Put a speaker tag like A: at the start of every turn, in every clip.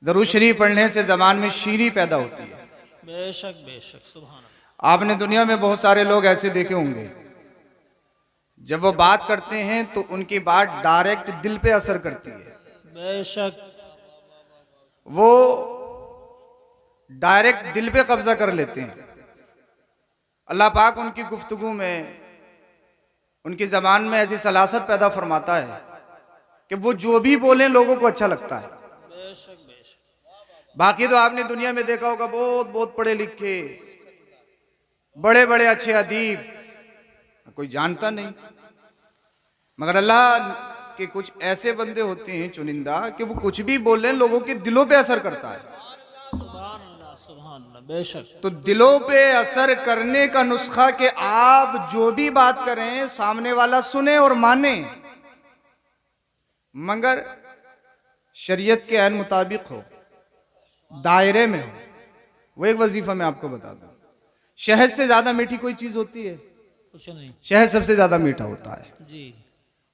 A: दरूद शरीफ पढ़ने से ज़बान में शीरी पैदा होती है।
B: बेशक बेशक, सुभान अल्लाह।
A: आपने दुनिया में बहुत सारे लोग ऐसे देखे होंगे, जब वो बात करते हैं तो उनकी बात डायरेक्ट दिल पे असर करती है।
B: बेशक
A: वो डायरेक्ट दिल पे कब्जा कर लेते हैं। अल्लाह पाक उनकी गुफ्तगू में, उनकी ज़बान में ऐसी सलासत पैदा फरमाता है कि वो जो भी बोलें लोगों को अच्छा लगता है।
B: बेशक बेशक।
A: बाकी तो आपने दुनिया में देखा होगा बहुत बहुत पढ़े लिखे, बड़े बड़े अच्छे अदीब, कोई जानता नहीं, मगर अल्लाह के कुछ ऐसे बंदे होते हैं चुनिंदा कि वो कुछ भी बोलें लोगों के दिलों पे असर करता है।
B: सुभान अल्लाह, सुभान अल्लाह। बेशक।
A: तो दिलों पे असर करने का नुस्खा कि आप जो भी बात करें सामने वाला सुने और माने, मगर शरीयत के ऐन मुताबिक हो, दायरे में हो। वो एक वजीफा मैं आपको बता दूं, शहद से ज्यादा मीठी कोई चीज होती है?
B: कुछ नहीं
A: शहद सबसे ज्यादा मीठा होता है।
B: जी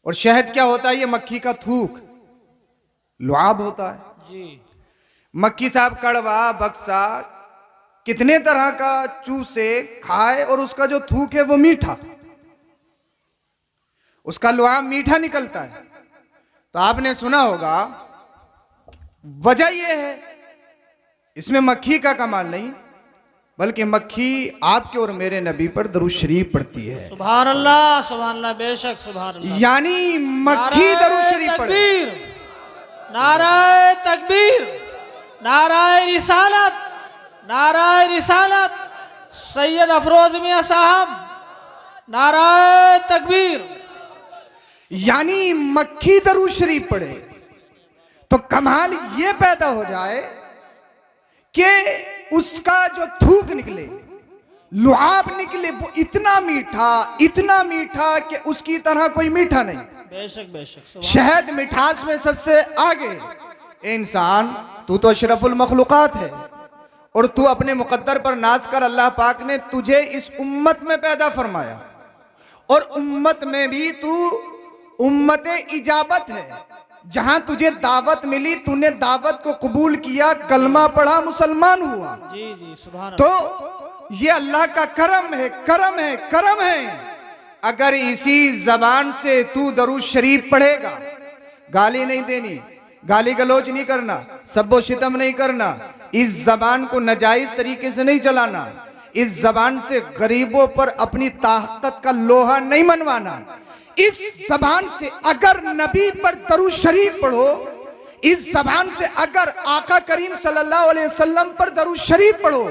A: और शहद क्या होता है? ये मक्खी का थूक, लुआब होता है।
B: जी।
A: मक्खी साहब कड़वा, बक्सा, कितने तरह का चूसे खाए और उसका जो थूक है वो मीठा, उसका लुआब मीठा निकलता है। तो आपने सुना होगा, वजह यह है, इसमें मक्खी का कमाल नहीं, बल्कि मक्खी आपके और मेरे नबी पर दरूद शरीफ पढ़ती है।
B: सुभान अल्लाह, सुभान अल्लाह। बेशक, सुभान अल्लाह।
A: यानी मक्खी दरूद शरीफ पढ़े।
B: नाराए तकबीर, नाराए रिसालत, नाराए रिसालत, सैयद अफरोज मियां साहब, नाराए तकबीर।
A: यानी मक्खी दरूद शरीफ पढ़े तो कमाल ये पैदा हो जाए कि उसका जो थूक निकले, लुआब निकले, वो इतना मीठा कि उसकी तरह कोई मीठा नहीं।
B: बेशक बेशक।
A: शहद मिठास में सबसे आगे। इंसान, तू तो अशरफुल मखलूकात है और तू अपने मुकद्दर पर नाज कर। अल्लाह पाक ने तुझे इस उम्मत में पैदा फरमाया और उम्मत में भी तू उम्मत इजाबत है। जहां तुझे दावत मिली, तूने दावत को कबूल किया, कलमा पढ़ा, मुसलमान हुआ।
B: जी जी, सुभान
A: तो
B: अल्लाह।
A: ये अल्लाह का करम है, करम है, करम है। अगर इसी जबान से तू दरूद शरीफ पढ़ेगा, गाली नहीं देनी, गाली गलोच नहीं करना, सब्बो शितम नहीं करना, इस जबान को नाजायज तरीके से नहीं चलाना, इस जबान से गरीबों पर अपनी ताकत का लोहा नहीं मनवाना। इस जबान से अगर नबी पर दरूद शरीफ पढ़ो, इस जबान से अगर आका करीम सल्लल्लाहु अलैहि वसल्लम पर दरूद शरीफ पढ़ो,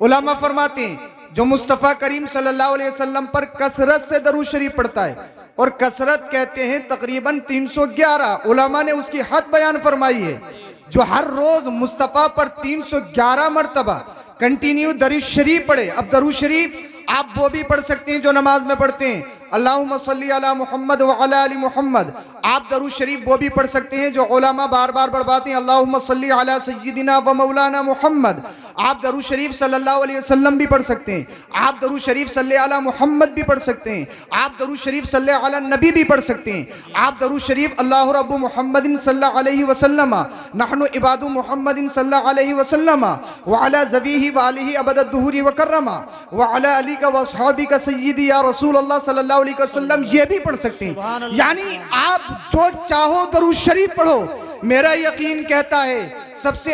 A: उलमा फरमाते हैं जो मुस्तफ़ा करीम सल्लल्लाहु अलैहि वसल्लम पर कसरत से दरूद शरीफ पढ़ता है, और कसरत कहते हैं तकरीबन 311, उलमा ने उसकी हद बयान फरमाई है, जो हर रोज मुस्तफ़ा पर 311 मरतबा कंटिन्यू दरूद शरीफ पढ़े। अब दरूद शरीफ आप वो भी पढ़ सकते हैं जो नमाज में पढ़ते हैं, अल्लाहुम्मा सल्ली अला मुहम्मद व अला आलि मुहम्मद। आप दरूद शरीफ वो भी पढ़ सकते हैं जो उलमा बार बार बढ़वाते हैं, अल्लाहुम्मा सल्ली अला सय्यिदिना व मौलाना मुहम्मद। आप दरूद शरीफ सल्लल्लाहु अलैहि वसल्लम भी पढ़ सकते हैं, आप दरूद शरीफ सल्ले अला मुहम्मद भी पढ़ सकते हैं, आप दरूद शरीफ सल्ले अला नबी भी पढ़ सकते हैं, आप दरूद शरीफ अल्लाहु रब्बु मुहम्मदिन सल्लल्लाहु अलैहि वसल्लम नहनु इबादु मुहम्मदिन सल्लल्लाहु अलैहि वसल्लम व अला ज़बीही व आलिही अबदद दुहूरी व कररमा व अला अली का व अस्हाबी का सय्यदी या रसूल अल्लाह सल्लल्लाहु अलैहि वसल्लम, ये भी पढ़ सकते हैं। यानी आप जो चाहो दरूद शरीफ पढ़ो। मेरा यकीन कहता है सबसे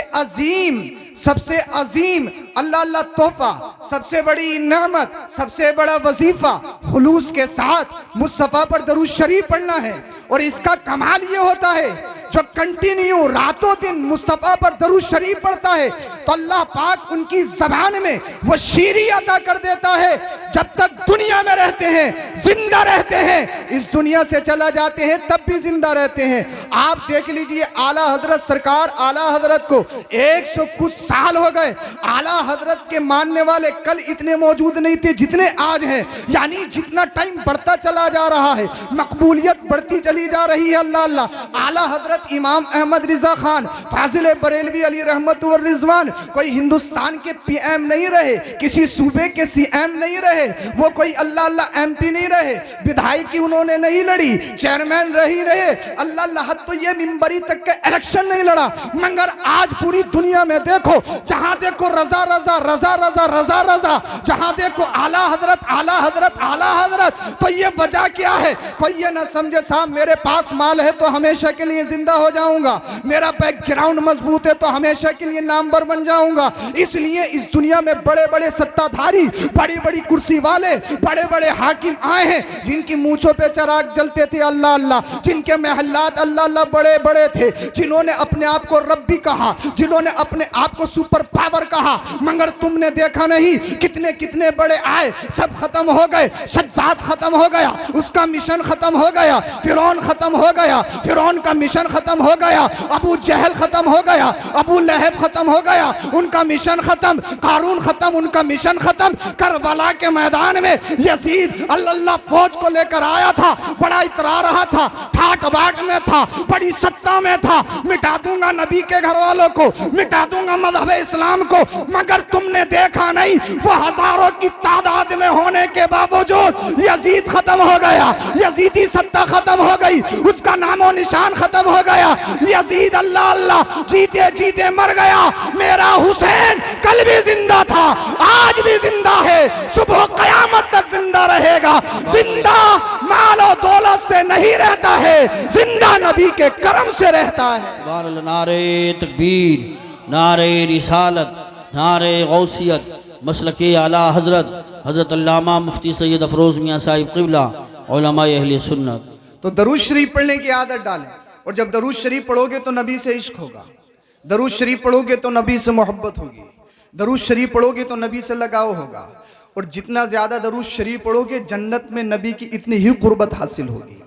A: अजीम अल्लाह अल्लाह तोहफा, सबसे बड़ी नेमत, सबसे बड़ा वजीफा खुलूस के साथ मुस्तफ़ा पर दरूद शरीफ पढ़ना है। और इसका कमाल ये होता है, जो कंटिन्यू रातों दिन मुस्तफ़ा पर दरूद शरीफ पढ़ता है तो अल्लाह पाक उनकी जबान में वो शीरी अता कर देता है। जब तक दुनिया में रहते हैं जिंदा रहते हैं, इस दुनिया से चला जाते हैं तब भी जिंदा रहते हैं। आप देख लीजिए, आला हजरत सरकार, आला हजरत को 100 कुछ साल हो गए। आला हजरत के मानने वाले कल इतने मौजूद नहीं थे जितने आज हैं। यानी इतना टाइम बढ़ता चला जा रहा है, मकबूलियत बढ़ती चली जा रही है। अल्लाह अल्लाह। आला हजरत इमाम अहमद रिजा खान फाजिल बरेलवी अली रहमत व रिजवान कोई हिंदुस्तान के पीएम नहीं रहे, किसी सूबे के सीएम नहीं रहे, वो कोई अल्लाह अल्लाह एमपी नहीं रहे, विधायकी उन्होंने नहीं लड़ी, चेयरमैन रही रहे, अल्लाह अल्लाह तो ये मिंबरी तक के इलेक्शन नहीं लड़ा। मगर आज पूरी दुनिया में देखो, जहां देखो रजा रजा रजा रजा रजा रजा, जहां देखो आला हजरत आला हजरत आला हजरत। तो ये वजह क्या है? कोई ये ना समझे साहब मेरे पास माल है तो हमेशा के लिए जिंदा हो जाऊंगा, मेरा बैकग्राउंड मजबूत है तो हमेशा के लिए नामवर बन जाऊंगा। इसलिए इस दुनिया में बड़े बड़े सत्ताधारी, बड़ी बड़ी कुर्सी वाले, बड़े बड़े हाकिम आए हैं जिनकी मूंछों पे चिराग जलते थे अल्लाह अल्लाह, जिनके महल्लात अल्लाह अल्लाह बड़े बड़े थे, जिन्होंने अपने आप को रब्बी कहा, जिन्होंने अपने आप को सुपर पावर कहा। मगर तुमने देखा नहीं कितने कितने बड़े आए, सब खत्म हो गए। शद्दाद खत्म हो गया, उसका मिशन खत्म हो गया। फिरौन खत्म हो गया, फिरौन का मिशन खत्म हो गया। अबू जहल खत्म हो गया, अबू लहब खत्म हो गया, उनका मिशन खत्म। कारून खत्म, उनका मिशन खत्म। करबला के मैदान में यजीद अल्लाह फौज को लेकर आया था, बड़ा इतरा रहा था, ठाट बाट में था, बड़ी सत्ता में था, मिटा दूंगा नबी के घर वालों को, मिटा दूंगा मजहब इस्लाम को। मगर तुमने देखा नहीं, वो हजारों की तादाद में होने के बावजूद यजीद खत्म हो गया, यजीदी सत्ता खत्म हो गई, उसका नामो निशान खत्म हो गया। यजीद अल्लाह अल्लाह जीते जीते मर गया। मेरा हुसैन कल भी जिंदा था, आज भी जिंदा है, सुबह कयामत तक जिंदा रहेगा। जिंदा मालो दौलत से नहीं रहता है, जिंदा नबी के करम से रहता है।
B: सुभान अल्लाह। नारे तकबीर, नारे रिसालत, नारे गौसियत, मसलके आला हजरत हजरत अल्लामा मुफ्ती सैयद अफरोज मियाँ साहिब क़िबला उलमाए अहले सुन्नत।
A: तो दरूद शरीफ पढ़ने की आदत डालें, और जब दरूद शरीफ पढ़ोगे तो नबी से इश्क होगा, दरूद शरीफ पढ़ोगे तो नबी से मोहब्बत होगी, दरूद शरीफ पढ़ोगे तो नबी से लगाव होगा। और जितना ज़्यादा दरूद शरीफ पढ़ोगे जन्नत में नबी की इतनी ही कुर्बत हासिल होगी।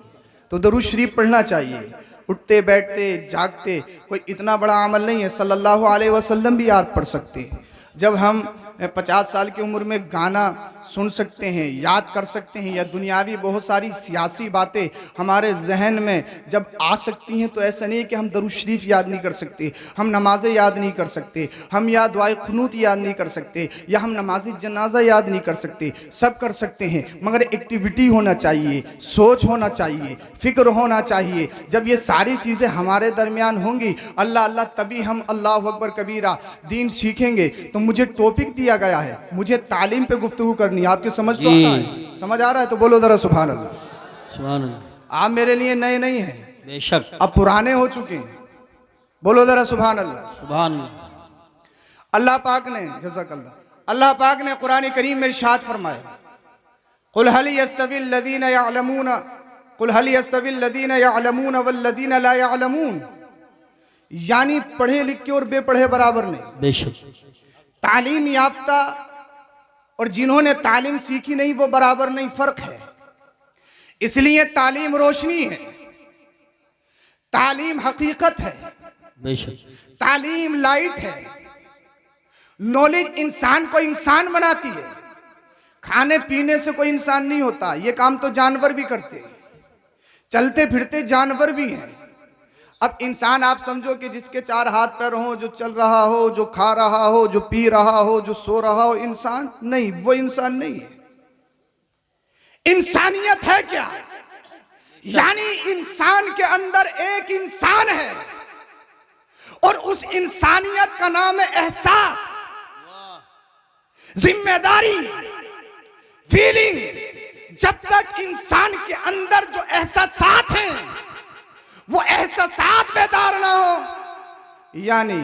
A: तो दरूद शरीफ पढ़ना चाहिए, उठते बैठते जागते। कोई इतना बड़ा अमल नहीं है, सल्लल्लाहु अलैहि वसल्लम भी याद पढ़ सकते हैं। जब हम 50 साल की उम्र में गाना सुन सकते हैं, याद कर सकते हैं, या दुनियावी बहुत सारी सियासी बातें हमारे जहन में जब आ सकती हैं, तो ऐसा नहीं है कि हम दरूद शरीफ याद नहीं कर सकते, हम नमाज़ें याद नहीं कर सकते, हम या दुआए क़ुनूत याद नहीं कर सकते, या हम नमाज़ जनाजा याद नहीं कर सकते। सब कर सकते हैं, मगर एक्टिविटी होना चाहिए, सोच होना चाहिए, फ़िक्र होना चाहिए। जब ये सारी चीज़ें हमारे दरमियान होंगी, अल्लाह अल्लाह, तभी हम अल्लाहु अकबर कबीरा दीन सीखेंगे। तो मुझे टॉपिक दिया गया है, मुझे तालीम पे गुफ्तगू करनी है। आपकी समझ तो आ रहा है? समझ आ रहा है तो बोलो जरा सुभान अल्लाह।
B: सुभान अल्लाह।
A: आप मेरे लिए नए नहीं हैं,
B: बेशक,
A: अब पुराने हो चुके हैं। बोलो जरा सुभान अल्लाह।
B: सुभान अल्लाह।
A: अल्लाह पाक ने जज़ाकल्लाह, अल्लाह पाक ने कुरान करीम में इरशाद फरमाया, कुल हल यस्तविल लदीना यअलमून, कुल हल यस्तविल लदीना यअलमून वल लदीना ला यअलमून। यानी पढ़े लिखे और बेपढ़े बराबर नहीं।
B: बेशक,
A: तालीम याफ्ता और जिन्होंने तालीम सीखी नहीं वो बराबर नहीं, फर्क है। इसलिए तालीम रोशनी है, तालीम हकीकत है,
B: बेशक,
A: तालीम लाइट है। नॉलेज इंसान को इंसान बनाती है, खाने पीने से कोई इंसान नहीं होता। ये काम तो जानवर भी करते हैं, चलते फिरते जानवर भी हैं। अब इंसान आप समझो कि जिसके 4 हाथ पैर हो, जो चल रहा हो, जो खा रहा हो, जो पी रहा हो, जो सो रहा हो, इंसान नहीं, वो इंसान नहीं है। इंसानियत है क्या? यानी इंसान के अंदर एक इंसान है, और उस इंसानियत का नाम है एहसास, जिम्मेदारी, फीलिंग। जब तक इंसान के अंदर जो एहसासात हैं वो एहसासात बेदार ना हो, यानी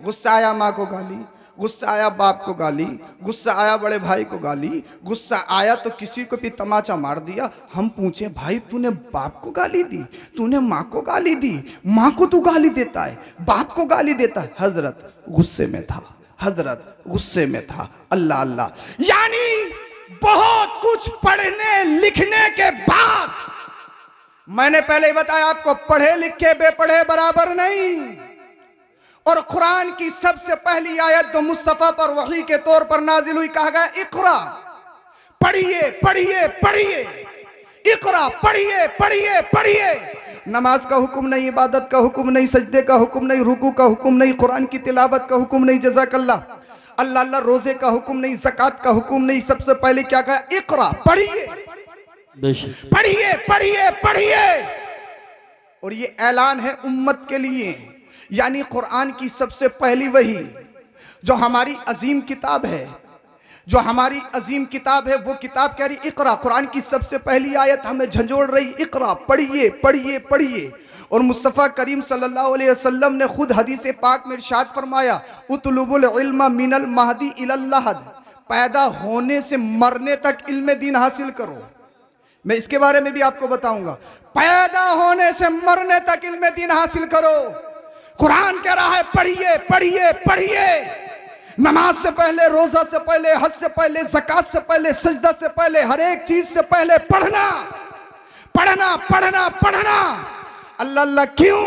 A: गुस्सा आया माँ को गाली, गुस्सा आया बाप को गाली, गुस्सा आया बड़े भाई को गाली, गुस्सा आया तो किसी को भी तमाचा मार दिया। हम पूछे भाई तूने बाप को गाली दी, तूने माँ को गाली दी, माँ को तू गाली देता है, बाप को गाली देता है। हजरत गुस्से में था, हजरत गुस्से में था। अल्लाह अल्लाह। यानी बहुत कुछ पढ़ने लिखने के बाद, मैंने पहले ही बताया आपको, पढ़े लिखे बेपढ़े बराबर नहीं। और कुरान की सबसे पहली आयत जो मुस्तफ़ा पर वही के तौर पर नाजिल हुई, कहा गया इक़रा, पढ़िए पढ़िए पढ़िए, इकरा पढ़िए पढ़िए पढ़िए। नमाज का हुक्म नहीं, इबादत का हुक्म नहीं, सजदे का हुक्म नहीं, रुकू का हुक्म नहीं, कुरान की तिलावत का हुक्म नहीं, जज़ाकल्लाह, अल्लाह अल्लाह, रोजे का हुक्म नहीं, ज़कात का हुक्म नहीं। सबसे पहले क्या कहा? इकरा पढ़िए पढ़िए पढ़िए पढ़िए। और ये ऐलान है उम्मत के लिए, यानी कुरान की सबसे पहली वही जो हमारी अजीम किताब है, जो हमारी अजीम किताब है, वो किताब कह रही इकरा। कुरान की सबसे पहली आयत हमें झंझोड़ रही, इकरा पढ़िए पढ़िए पढ़िए। और मुस्तफ़ा करीम सल्लल्लाहु अलैहि वसल्लम ने खुद हदीस पाक में इरशाद फरमाया, उतलुबुल इल्म मिनल महदी इलल लहद, पैदा होने से मरने तक इल्म दीन हासिल करो। मैं इसके बारे में भी आपको बताऊंगा, पैदा होने से मरने तक इल्म दीन हासिल करो। कुरान कह रहा है पढ़िए पढ़िए पढ़िए। नमाज से पहले, रोजा से पहले, हज से पहले, ज़कात से पहले, सजदा से पहले, हर एक चीज से पहले पढ़ना पढ़ना पढ़ना पढ़ना। अल्लाह अल्लाह क्यों?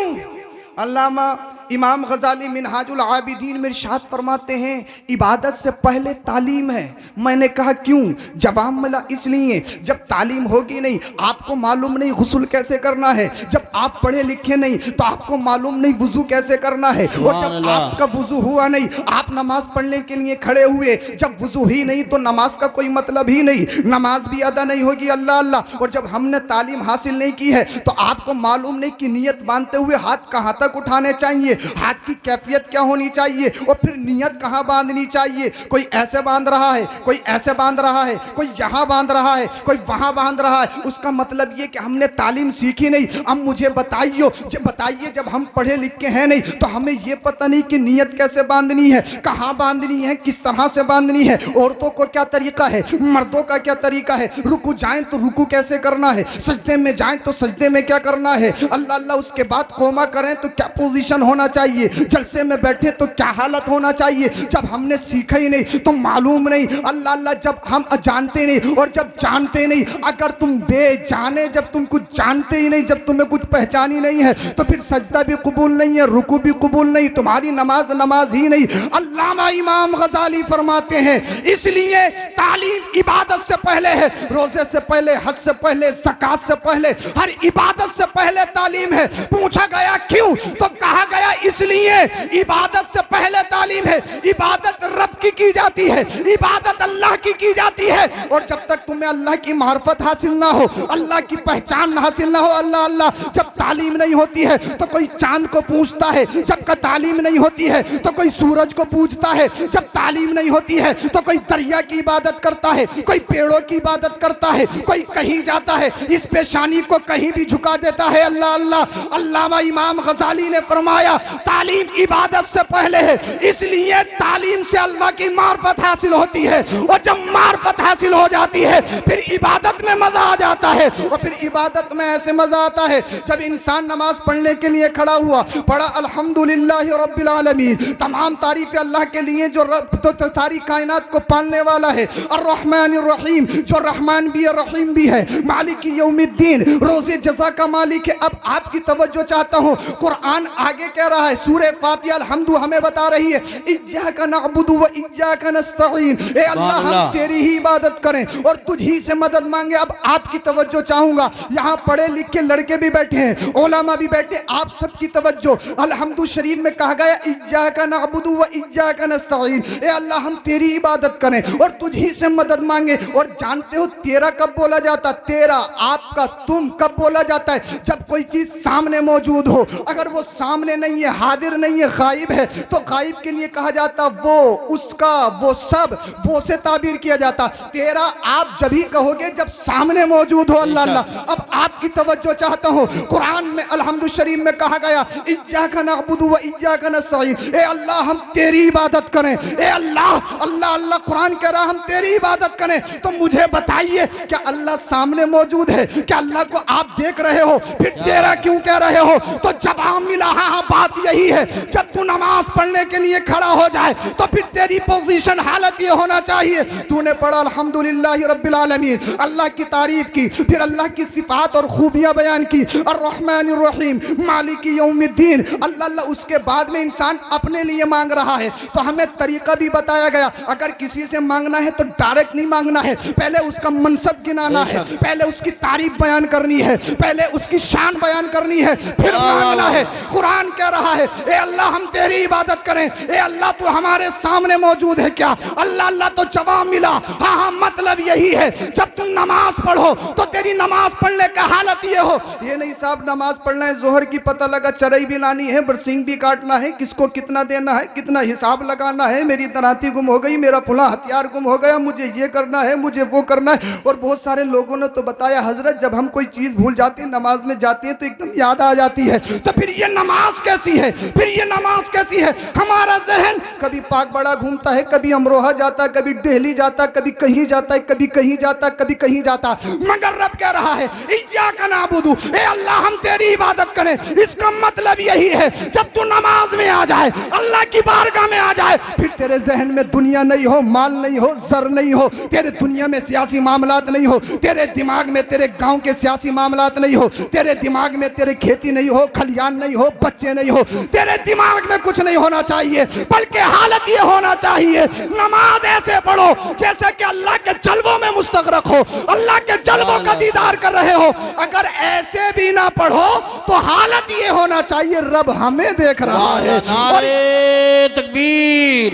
A: अल्लामा इमाम गजाली मिनहाजुल आबिदीन में इरशाद फरमाते हैं, इबादत से पहले तालीम है। मैंने कहा क्यों? जवाब मिला इसलिए, जब तालीम होगी नहीं, आपको मालूम नहीं गुस्ल कैसे करना है, जब आप पढ़े लिखे नहीं तो आपको मालूम नहीं वुजू कैसे करना है, और जब आपका वुजू हुआ नहीं, आप नमाज पढ़ने के लिए खड़े हुए, जब वुजू ही नहीं तो नमाज का कोई मतलब ही नहीं, नमाज भी अदा नहीं होगी। अल्लाह अल्लाह। और जब हमने तालीम हासिल नहीं की है तो आपको मालूम नहीं कि नियत बांधते हुए हाथ कहाँ तक उठाने चाहिए, हाथ की कैफियत क्या होनी चाहिए, और फिर नियत कहाँ बांधनी चाहिए। कोई ऐसे बांध रहा है, कोई ऐसे बांध रहा है, कोई यहाँ बांध रहा है, कोई वहाँ बांध रहा है। उसका मतलब ये कि हमने तालीम सीखी नहीं। अब मुझे बताइए, जब हम पढ़े लिखे हैं नहीं तो हमें ये पता नहीं कि नियत कैसे बांधनी है, कहाँ बांधनी है, किस तरह से बांधनी है। औरतों को क्या तरीका है, मर्दों का क्या तरीका है, रुकू जाएं तो रुकू कैसे करना है, सजदे में जाएं तो सजदे में क्या करना है, अल्लाह अल्लाह उसके बाद कोमा करें तो क्या पोजीशन होना चाहिए, जलसे में बैठे तो क्या हालत होना चाहिए। जब हमने सीखा ही नहीं तो मालूम नहीं। अल्लाह अल्लाह, जब हम जानते नहीं और जब जानते नहीं, अगर तुम बेजाने, जब तुम कुछ जानते ही नहीं, जब तुम्हें कुछ पहचानी नहीं है तो फिर सजदा भी कबूल नहीं है, रुकू भी कबूल नहीं, तुम्हारी नमाज ही नहीं। अल्लामा इमाम गजाली फरमाते हैं, इसलिए तालीम इबादत से पहले है, रोजे से पहले, हज से पहले, ज़कात से पहले, हर इबादत से पहले तालीम है। पूछा गया क्यों, तो कहा गया इसलिए इबादत से पहले तालीम है। इबादत रब की जाती है, इबादत अल्लाह की जाती है। और जब तक तुम्हें अल्लाह की मार्फत हासिल ना हो, अल्लाह की पहचान हासिल ना हो, अल्लाह अल्लाह, जब तालीम नहीं होती है तो कोई चांद को पूछता है, जब का तालीम नहीं होती है तो कोई सूरज को पूछता है, जब तालीम नहीं होती है तो कोई दरिया की इबादत करता है, कोई पेड़ों की इबादत करता है, कोई कहीं जाता है, इस पेशानी को कहीं भी झुका देता है। अल्लाह अल्लाह। अल्लामा इमाम गजाली ने फरमाया, तालीम इबादत से पहले है, इसलिए तालीम से अल्लाह की मार्फत हासिल होती है, और जब मार्फत हासिल हो जाती है फिर इबादत में मजा आ जाता है। और फिर इबादत में ऐसे मजा आता है जब इंसान नमाज पढ़ने के लिए खड़ा हुआ, पढ़ा अल्हम्दुलिल्लाह रब्बिल आलमीन, तमाम तारीफ अल्लाह के लिए जो तो सारी कायनात को पालने वाला है, अर्रहमानिर रहीम, जो रहमान भी है रहीम भी है, मालिक यौमिद्दीन, रोज़े जज़ा का मालिक है। अब आपकी तवज्जो चाहता हूँ, कुरान आगे कह रहा है, सूरह फातिहा अल-हम्दु हमें बता रही है, इय्याका नअबुदु व इय्याका नस्तईन, ए अल्लाह हम तेरी ही इबादत करें और तुझ ही से मदद मांगे। अब आपकी तवज्जो चाहूंगा, यहाँ पढ़े लिखे लड़के भी बैठे हैं, उलमा भी बैठे, आप सबकी तवज्जो। अल-हम्दु शरीफ में कहा गया, इय्याका नअबुदु व इय्याका नस्तईन, ए अल्लाह हम तेरी इबादत करें और तुझ ही से मदद मांगे। और जानते हो तेरा कब बोला जाता, तेरा, आपका, तुम कब बोला जाता है, जब कोई चीज सामने मौजूद हो। अगर वो सामने नहीं है, हाजिर नहीं है, गायब है, तो गायब के लिए कहा जाता वो, उसका, वो सब, वो से ताबीर किया जाता। तेरा आप जब ही कहोगे जब सामने मौजूद हो। अल्लाह अल्लाह। अब आपकी तवज्जो चाहता हूँ, कुरान में अल-हम्दु शरीफ में कहा गया, इय्याका नअबुदु व इय्याका नस्तईन, ए अल्लाह हम तेरी इबादत करें, ए अल्लाह, अल्लाह अल्लाह, कुरान कह रहा हम तेरी इबादत करें। तो मुझे बताइए, क्या अल्लाह सामने मौजूद है, क्या अल्लाह को आप देख रहे हो, फिर तेरा क्यों कह रहे हो? तो जवाब मिला, हाँ बात
C: बात यही है, जब तू नमाज पढ़ने के लिए खड़ा हो जाए तो फिर तेरी पोजीशन हालत ये होना चाहिए, तूने पढ़ा अल्हम्दुलिल्लाह रब्बिल आलमीन, अल्लाह की तारीफ की, फिर अल्लाह की सिफात और खूबियां बयान की, अर्रहमानिर रहीम मालिकी यौमिद्दीन, अल्लाह अल्लाह, उसके बाद में इंसान अपने लिए मांग रहा है तो हमें तरीका भी बताया गया। अगर किसी से मांगना है तो डायरेक्ट नहीं मांगना है, पहले उसका मनसब गिनाना है, पहले उसकी तारीफ बयान करनी है, पहले उसकी शान बयान करनी है, फिर मांगना है। कुरान कह रहा है, ए अल्लाह हम तेरी इबादत करें, ए अल्लाह तू हमारे सामने मौजूद है क्या? अल्लाह अल्लाह तो जवाब मिला। हाँ हाँ, मतलब यही है, जब तुम नमाज पढ़ो तो तेरी नमाज पढ़ने का हालत ये हो, ये नहीं साहब नमाज पढ़ना है, जोहर की पता लगा चरई भी लानी है, बरसिंग भी काटना है, किसको कितना देना है, कितना हिसाब लगाना है, मेरी तनाती गुम हो गई, मेरा फुला हथियार गुम हो गया, मुझे ये करना है, मुझे वो करना है। और बहुत सारे लोगों ने तो बताया हजरत, जब हम कोई चीज भूल जाते हैं नमाज में जाते हैं तो एकदम याद आ जाती है, तो फिर ये नमाज कैसी है, फिर ये नमाज कैसी है? हमारा जहन कभी पाक बड़ा घूमता है, कभी अमरोहा जाता है, कभी दिल्ली जाता है, कभी कहीं जाता है, कभी कहीं जाता है, कभी कहीं जाता है, मगर रब कह रहा है इय्याका नअबुदु, ए अल्लाह हम तेरी इबादत करें। इसका मतलब यही है, जब तू नमाज में आ जाए, अल्लाह की बारगाह में आ जाए, फिर तेरे जहन में दुनिया नहीं हो, माल नहीं हो, जर नहीं हो, तेरे दुनिया में सियासी मामलात नहीं हो, तेरे दिमाग में तेरे गांव के सियासी मामलात नहीं हो, तेरे दिमाग में तेरे खेती नहीं हो, खलियान नहीं हो, बच्चे नहीं हो, तेरे दिमाग में कुछ नहीं होना चाहिए, बल्कि हालत ये होना चाहिए, नमाज ऐसे पढ़ो जैसे कि अल्लाह के जलवों में मुस्तगरक हो, अल्लाह के जलवों का दीदार कर रहे हो। अगर ऐसे भी ना पढ़ो तो हालत ये होना चाहिए, रब हमें देख रहा है।
B: नारे तकबीर,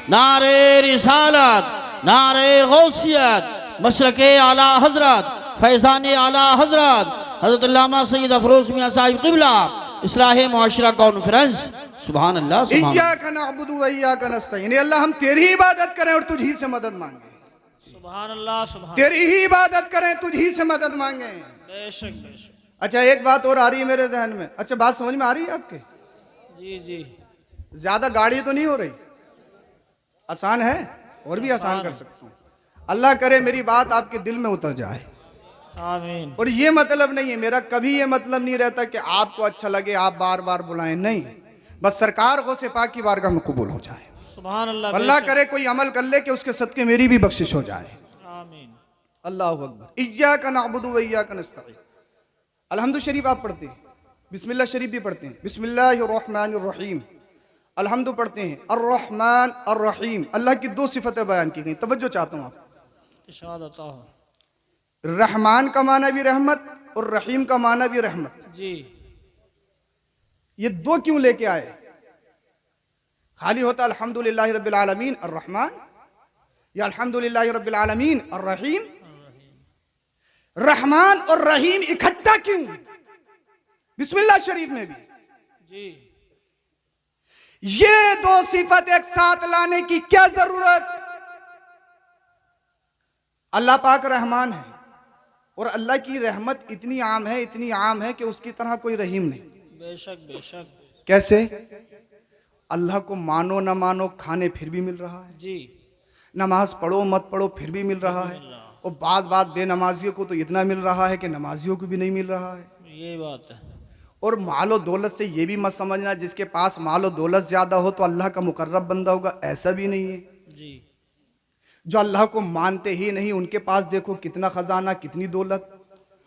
B: नारे रिसालत, नारे गौसियत, मशरके आला हजरत, फैजान आला हजरत, हजरत अल्लामा सैयद अफरोज मियां साहिब क़िबला, इस्लाह मुआशरा कॉन्फ्रेंस। सुभान अल्लाह, सुभान
A: इय्याका नअबुदु व इय्याका नस्तईन, अल्लाह हम तेरी इबादत करें और तुझी से मदद मांगे,
B: सुभान अल्लाह, सुभान
A: तेरी ही इबादत करें, तुझी से मदद मांगे।
B: बेशक बेशक।
A: अच्छा एक बात और आ रही है मेरे जहन में, अच्छा बात समझ में आ रही है आपके?
B: जी जी,
A: ज्यादा गाड़ी तो नहीं हो रही, आसान है, और भी आसान कर सकता हूँ। अल्लाह करे मेरी बात आपके दिल में उतर जाए,
B: आमीन।
A: और ये मतलब नहीं है मेरा, कभी ये मतलब नहीं रहता कि आपको अच्छा लगे आप बार बार बुलाएं, नहीं, बस सरकार गौसे पाक की बारगाह में कबूल हो जाए।
B: सुभान अल्लाह,
A: अल्लाह करे कोई अमल कर ले कि उसके सदके मेरी भी बख्शिश हो जाए।
B: आमीन।
A: अल्लाह अकबर। इय्याका नअबुदु व इय्याका नस्तईन। अल्हम्दु शरीफ आप पढ़ते हैं, बिस्मिल्लाह शरीफ भी पढ़ते हैं, बिस्मिल्लाहिर रहमानिर रहीम, अल्हम्दु पढ़ते हैं, अर्रहमान अर्रहीम। अल्लाह की दो सिफतें बयान की गई, तवज्जो चाहता हूँ आप।
B: इरशाद अता हो।
A: रहमान का माना भी रहमत और रहीम का माना भी रहमत,
B: जी,
A: ये दो क्यों लेके आए? खाली होता अल्हम्दुलिल्लाहि रब्बिल आलमीन अर्रहमान या अल्हम्दुलिल्लाहि रब्बिल आलमीन अर्रहीम। रहमान और रहीम इकट्ठा क्यों बिस्मिल्लाह शरीफ में भी?
B: जी,
A: ये दो सिफत एक साथ लाने की क्या जरूरत? अल्लाह पाक रहमान है और अल्लाह की रहमत इतनी आम है, इतनी आम है कि उसकी तरह कोई रहीम नहीं।
B: बेशक बेशक।
A: कैसे? अल्लाह को मानो ना मानो, खाने फिर भी मिल रहा है,
B: जी,
A: नमाज पढ़ो मत पढ़ो फिर भी मिल रहा है, और बात बेनमाजियों को तो इतना मिल रहा है कि नमाजियों को भी नहीं मिल रहा है।
B: ये बात है।
A: और मालो दौलत से ये भी मत समझना जिसके पास मालो दौलत ज्यादा हो तो अल्लाह का मुकर्रब बंदा होगा, ऐसा भी नहीं है।
B: जी,
A: जो अल्लाह को मानते ही नहीं उनके पास देखो कितना खजाना, कितनी दौलत।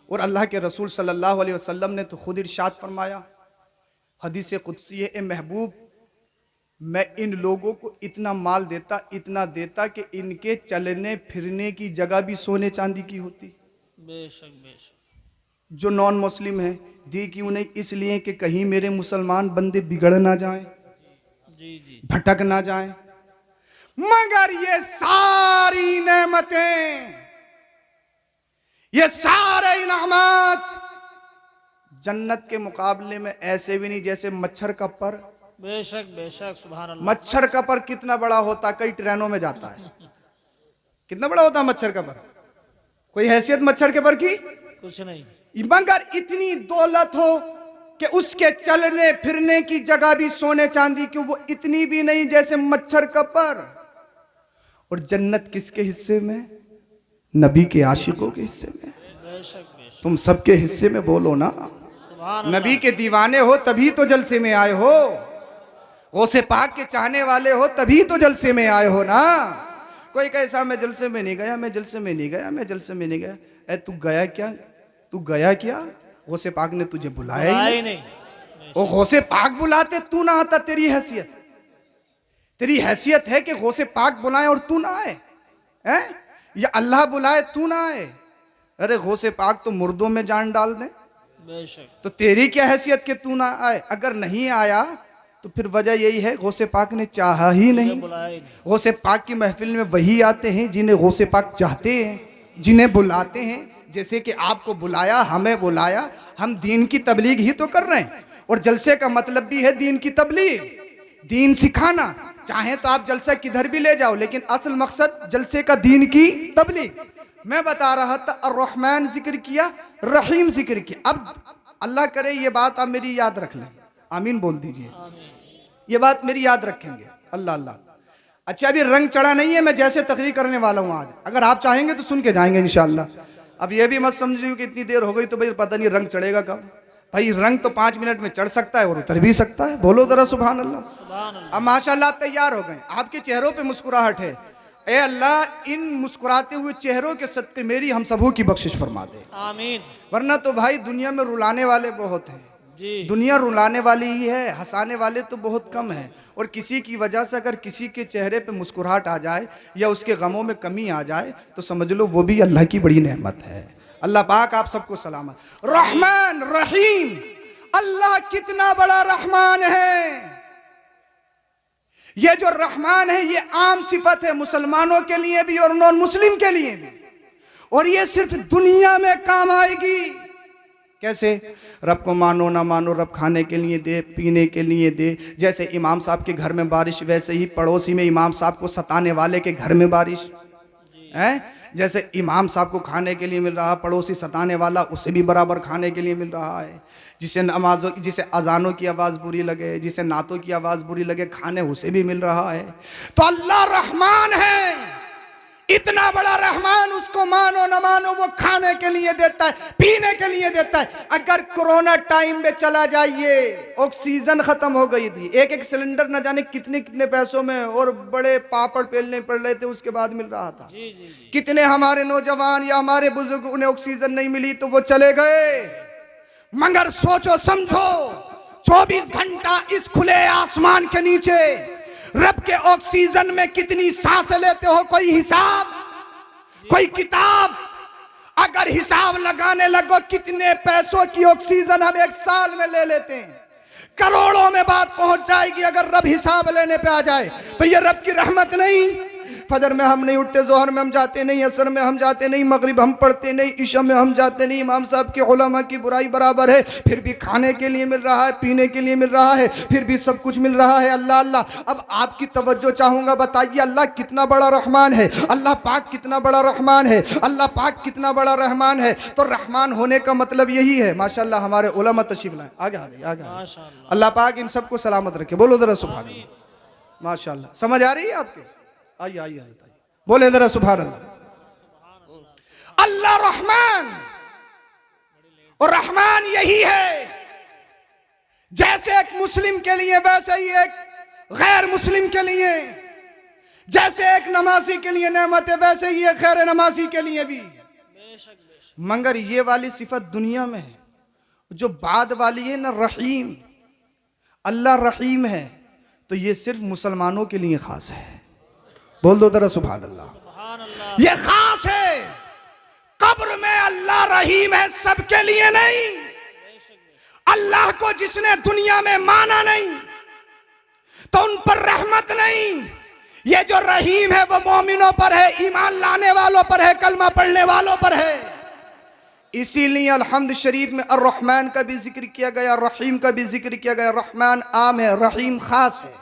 A: और अल्लाह के रसूल सल्लल्लाहु अलैहि वसल्लम ने तो खुद इरशाद फरमाया, हदीस कुदसी है, ए महबूब मैं इन लोगों को इतना माल देता, इतना देता कि इनके चलने फिरने की जगह भी सोने चांदी की होती।
B: बेशक बेशक।
A: जो नॉन मुस्लिम है दी क्यों नहीं? इसलिए कि कहीं मेरे मुसलमान बंदे बिगड़ ना जाएं,
B: जी जी,
A: भटक ना जाएं। मगर ये सारी नेमतें, ये सारे इनामात जन्नत के मुकाबले में ऐसे भी नहीं जैसे मच्छर का पर।
B: बेशक बेशक। सुभान अल्लाह।
A: मच्छर का पर कितना बड़ा होता, कई ट्रेनों में जाता है, कितना बड़ा होता मच्छर का पर? कोई हैसियत मच्छर के पर की
B: कुछ नहीं।
A: मगर इतनी दौलत हो कि उसके चलने फिरने की जगह भी सोने चांदी की, वो इतनी भी नहीं जैसे मच्छर का पर। और जन्नत किसके हिस्से में? नबी के आशिकों के हिस्से में।
B: बेशक बेशक।
A: तुम सबके हिस्से में बोलो ना,
B: सुभान
A: नबी के दीवाने हो तभी तो जलसे में आए हो। गौसे पाक के चाहने वाले हो तभी तो जलसे में आए हो ना। कोई कैसा मैं जलसे में नहीं गया, मैं जलसे में नहीं गया, मैं जलसे में नहीं गया। ए तू गया क्या, तू गया क्या? गौसे पाक ने तुझे बुलाया ही नहीं। वो गौसे पाक बुलाते तू ना आता, तेरी हैसियत है कि गौसे पाक बुलाए और तू ना आए हैं, या अल्लाह बुलाए तू ना आए? अरे गौसे पाक तो मुर्दों में जान डाल दे, तो तेरी क्या हैसियत कि तू ना आए? अगर नहीं आया तो फिर वजह यही है गौसे पाक ने चाहा ही नहीं। गौसे पाक की महफिल में वही आते हैं जिन्हें गौसे पाक चाहते हैं, जिन्हें बुलाते हैं। जैसे कि आपको बुलाया, हमें बुलाया, हम दीन की तबलीग ही तो कर रहे हैं। और जलसे का मतलब भी है दीन की तबलीग, दीन सिखाना। चाहे तो आप जलसा किधर भी ले जाओ, लेकिन असल मकसद जलसे का दीन की तबलीग। मैं बता रहा था अर्रहमान जिक्र किया, रहीम जिक्र किया। अब अल्लाह करे ये बात आप मेरी याद रख लें, आमीन बोल दीजिए। ये बात मेरी याद रखेंगे, अल्लाह अल्लाह। अच्छा अभी रंग चढ़ा नहीं है, मैं जैसे तकरीर करने वाला हूँ आज, अगर आप चाहेंगे तो सुन के जाएंगे इंशाअल्लाह। अब ये भी मत समझिए कि इतनी देर हो गई तो भाई पता नहीं रंग चढ़ेगा कब। भाई रंग तो 5 मिनट में चढ़ सकता है और उतर भी सकता है। बोलो जरा सुभान अल्लाह। अब माशाअल्लाह आप तैयार हो गए, आपके चेहरों पे मुस्कुराहट है। ए अल्लाह इन मुस्कुराते हुए चेहरों के सदके मेरी हम सबों की बख्शिश फरमा दे, आमीन। वरना तो भाई दुनिया में रुलाने वाले बहुत हैं जी। दुनिया रुलाने वाली ही है, हंसाने वाले तो बहुत कम है। और किसी की वजह से अगर किसी के चेहरे पे मुस्कुराहट आ जाए या उसके गमों में कमी आ जाए तो समझ लो वो भी अल्लाह की बड़ी नेमत है। अल्लाह पाक आप सबको सलामत। रहमान रहीम, अल्लाह कितना बड़ा रहमान है। ये जो रहमान है ये आम सिफत है मुसलमानों के लिए भी और नॉन मुस्लिम के लिए भी, और ये सिर्फ दुनिया में काम आएगी। कैसे? रब को मानो ना मानो, रब खाने के लिए दे, पीने के लिए दे। जैसे इमाम साहब के घर में बारिश, वैसे ही पड़ोसी में इमाम साहब को सताने वाले के घर में बारिश है। जैसे इमाम साहब को खाने के लिए मिल रहा, पड़ोसी सताने वाला उसे भी बराबर खाने के लिए मिल रहा है। जिसे नमाजों, जिसे अजानों की आवाज़ बुरी लगे, जिसे नातों की आवाज़ बुरी लगे, खाने उसे भी मिल रहा है। तो अल्लाह रहमान है, इतना बड़ा रहमान, उसको मानो न मानो वो खाने के लिए देता है, पीने के लिए देता है। अगर कोरोना टाइम में चला जाइए, ऑक्सीजन खत्म हो गई थी, एक एक सिलेंडर न जाने कितने कितने पैसों में और बड़े पापड़ पेलने पड़ रहे थे, उसके बाद मिल रहा था। जी। कितने हमारे नौजवान या हमारे बुजुर्ग, उन्हें ऑक्सीजन नहीं मिली तो वो चले गए। मगर सोचो समझो, 24 घंटा इस खुले आसमान के नीचे रब के ऑक्सीजन में कितनी सांसें लेते हो? कोई हिसाब, कोई किताब? अगर हिसाब लगाने लगो कितने पैसों की ऑक्सीजन हम एक साल में ले लेते हैं, करोड़ों में बात पहुंच जाएगी। अगर रब हिसाब लेने पे आ जाए तो ये रब की रहमत नहीं? फजर में हम नहीं उठते, जोहर में हम जाते नहीं, असर में हम जाते नहीं, मगरिब हम पढ़ते नहीं, ईशा में हम जाते नहीं। इमाम साहब के उलमा की बुराई बराबर है, फिर भी खाने के लिए मिल रहा है, पीने के लिए मिल रहा है, फिर भी सब कुछ मिल रहा है। अल्लाह अल्लाह। अब आपकी तवज्जो चाहूंगा, बताइए अल्लाह कितना बड़ा रहमान है, अल्लाह पाक कितना बड़ा रहमान है, अल्लाह पाक कितना बड़ा रहमान है। तो रहमान होने का मतलब यही है। माशाअल्लाह हमारे उलमा तशरीफ लाए, आगे आ गए, आगे। अल्लाह पाक इन सबको सलामत रखे। बोलो जरा सुभान अल्लाह। माशाअल्लाह, समझ आ रही है आपके? आइए आइए आइए, बोले जरा सुभान अल्लाह। अल्लाह रहमान, और रहमान यही है। जैसे एक मुस्लिम के लिए वैसे ही एक गैर मुस्लिम के लिए, जैसे एक नमाजी के लिए नेमत है वैसे ही एक गैर नमाजी के लिए भी। मगर ये वाली सिफत दुनिया में है, जो बाद वाली है ना, रहीम, अल्लाह रहीम है, तो ये सिर्फ मुसलमानों के लिए खास है। बोल दो जरा सुभान अल्लाह। ये खास है। कब्र में अल्लाह रहीम है, सबके लिए नहीं। अल्लाह को जिसने दुनिया में माना नहीं तो उन पर रहमत नहीं। ये जो रहीम है वो मोमिनों पर है, ईमान लाने वालों पर है, कलमा पढ़ने वालों पर है। इसीलिए अल्हम्द शरीफ में अर्रहमान का भी जिक्र किया गया, रहीम का भी जिक्र किया गया। रहमान आम है, रहीम खास है।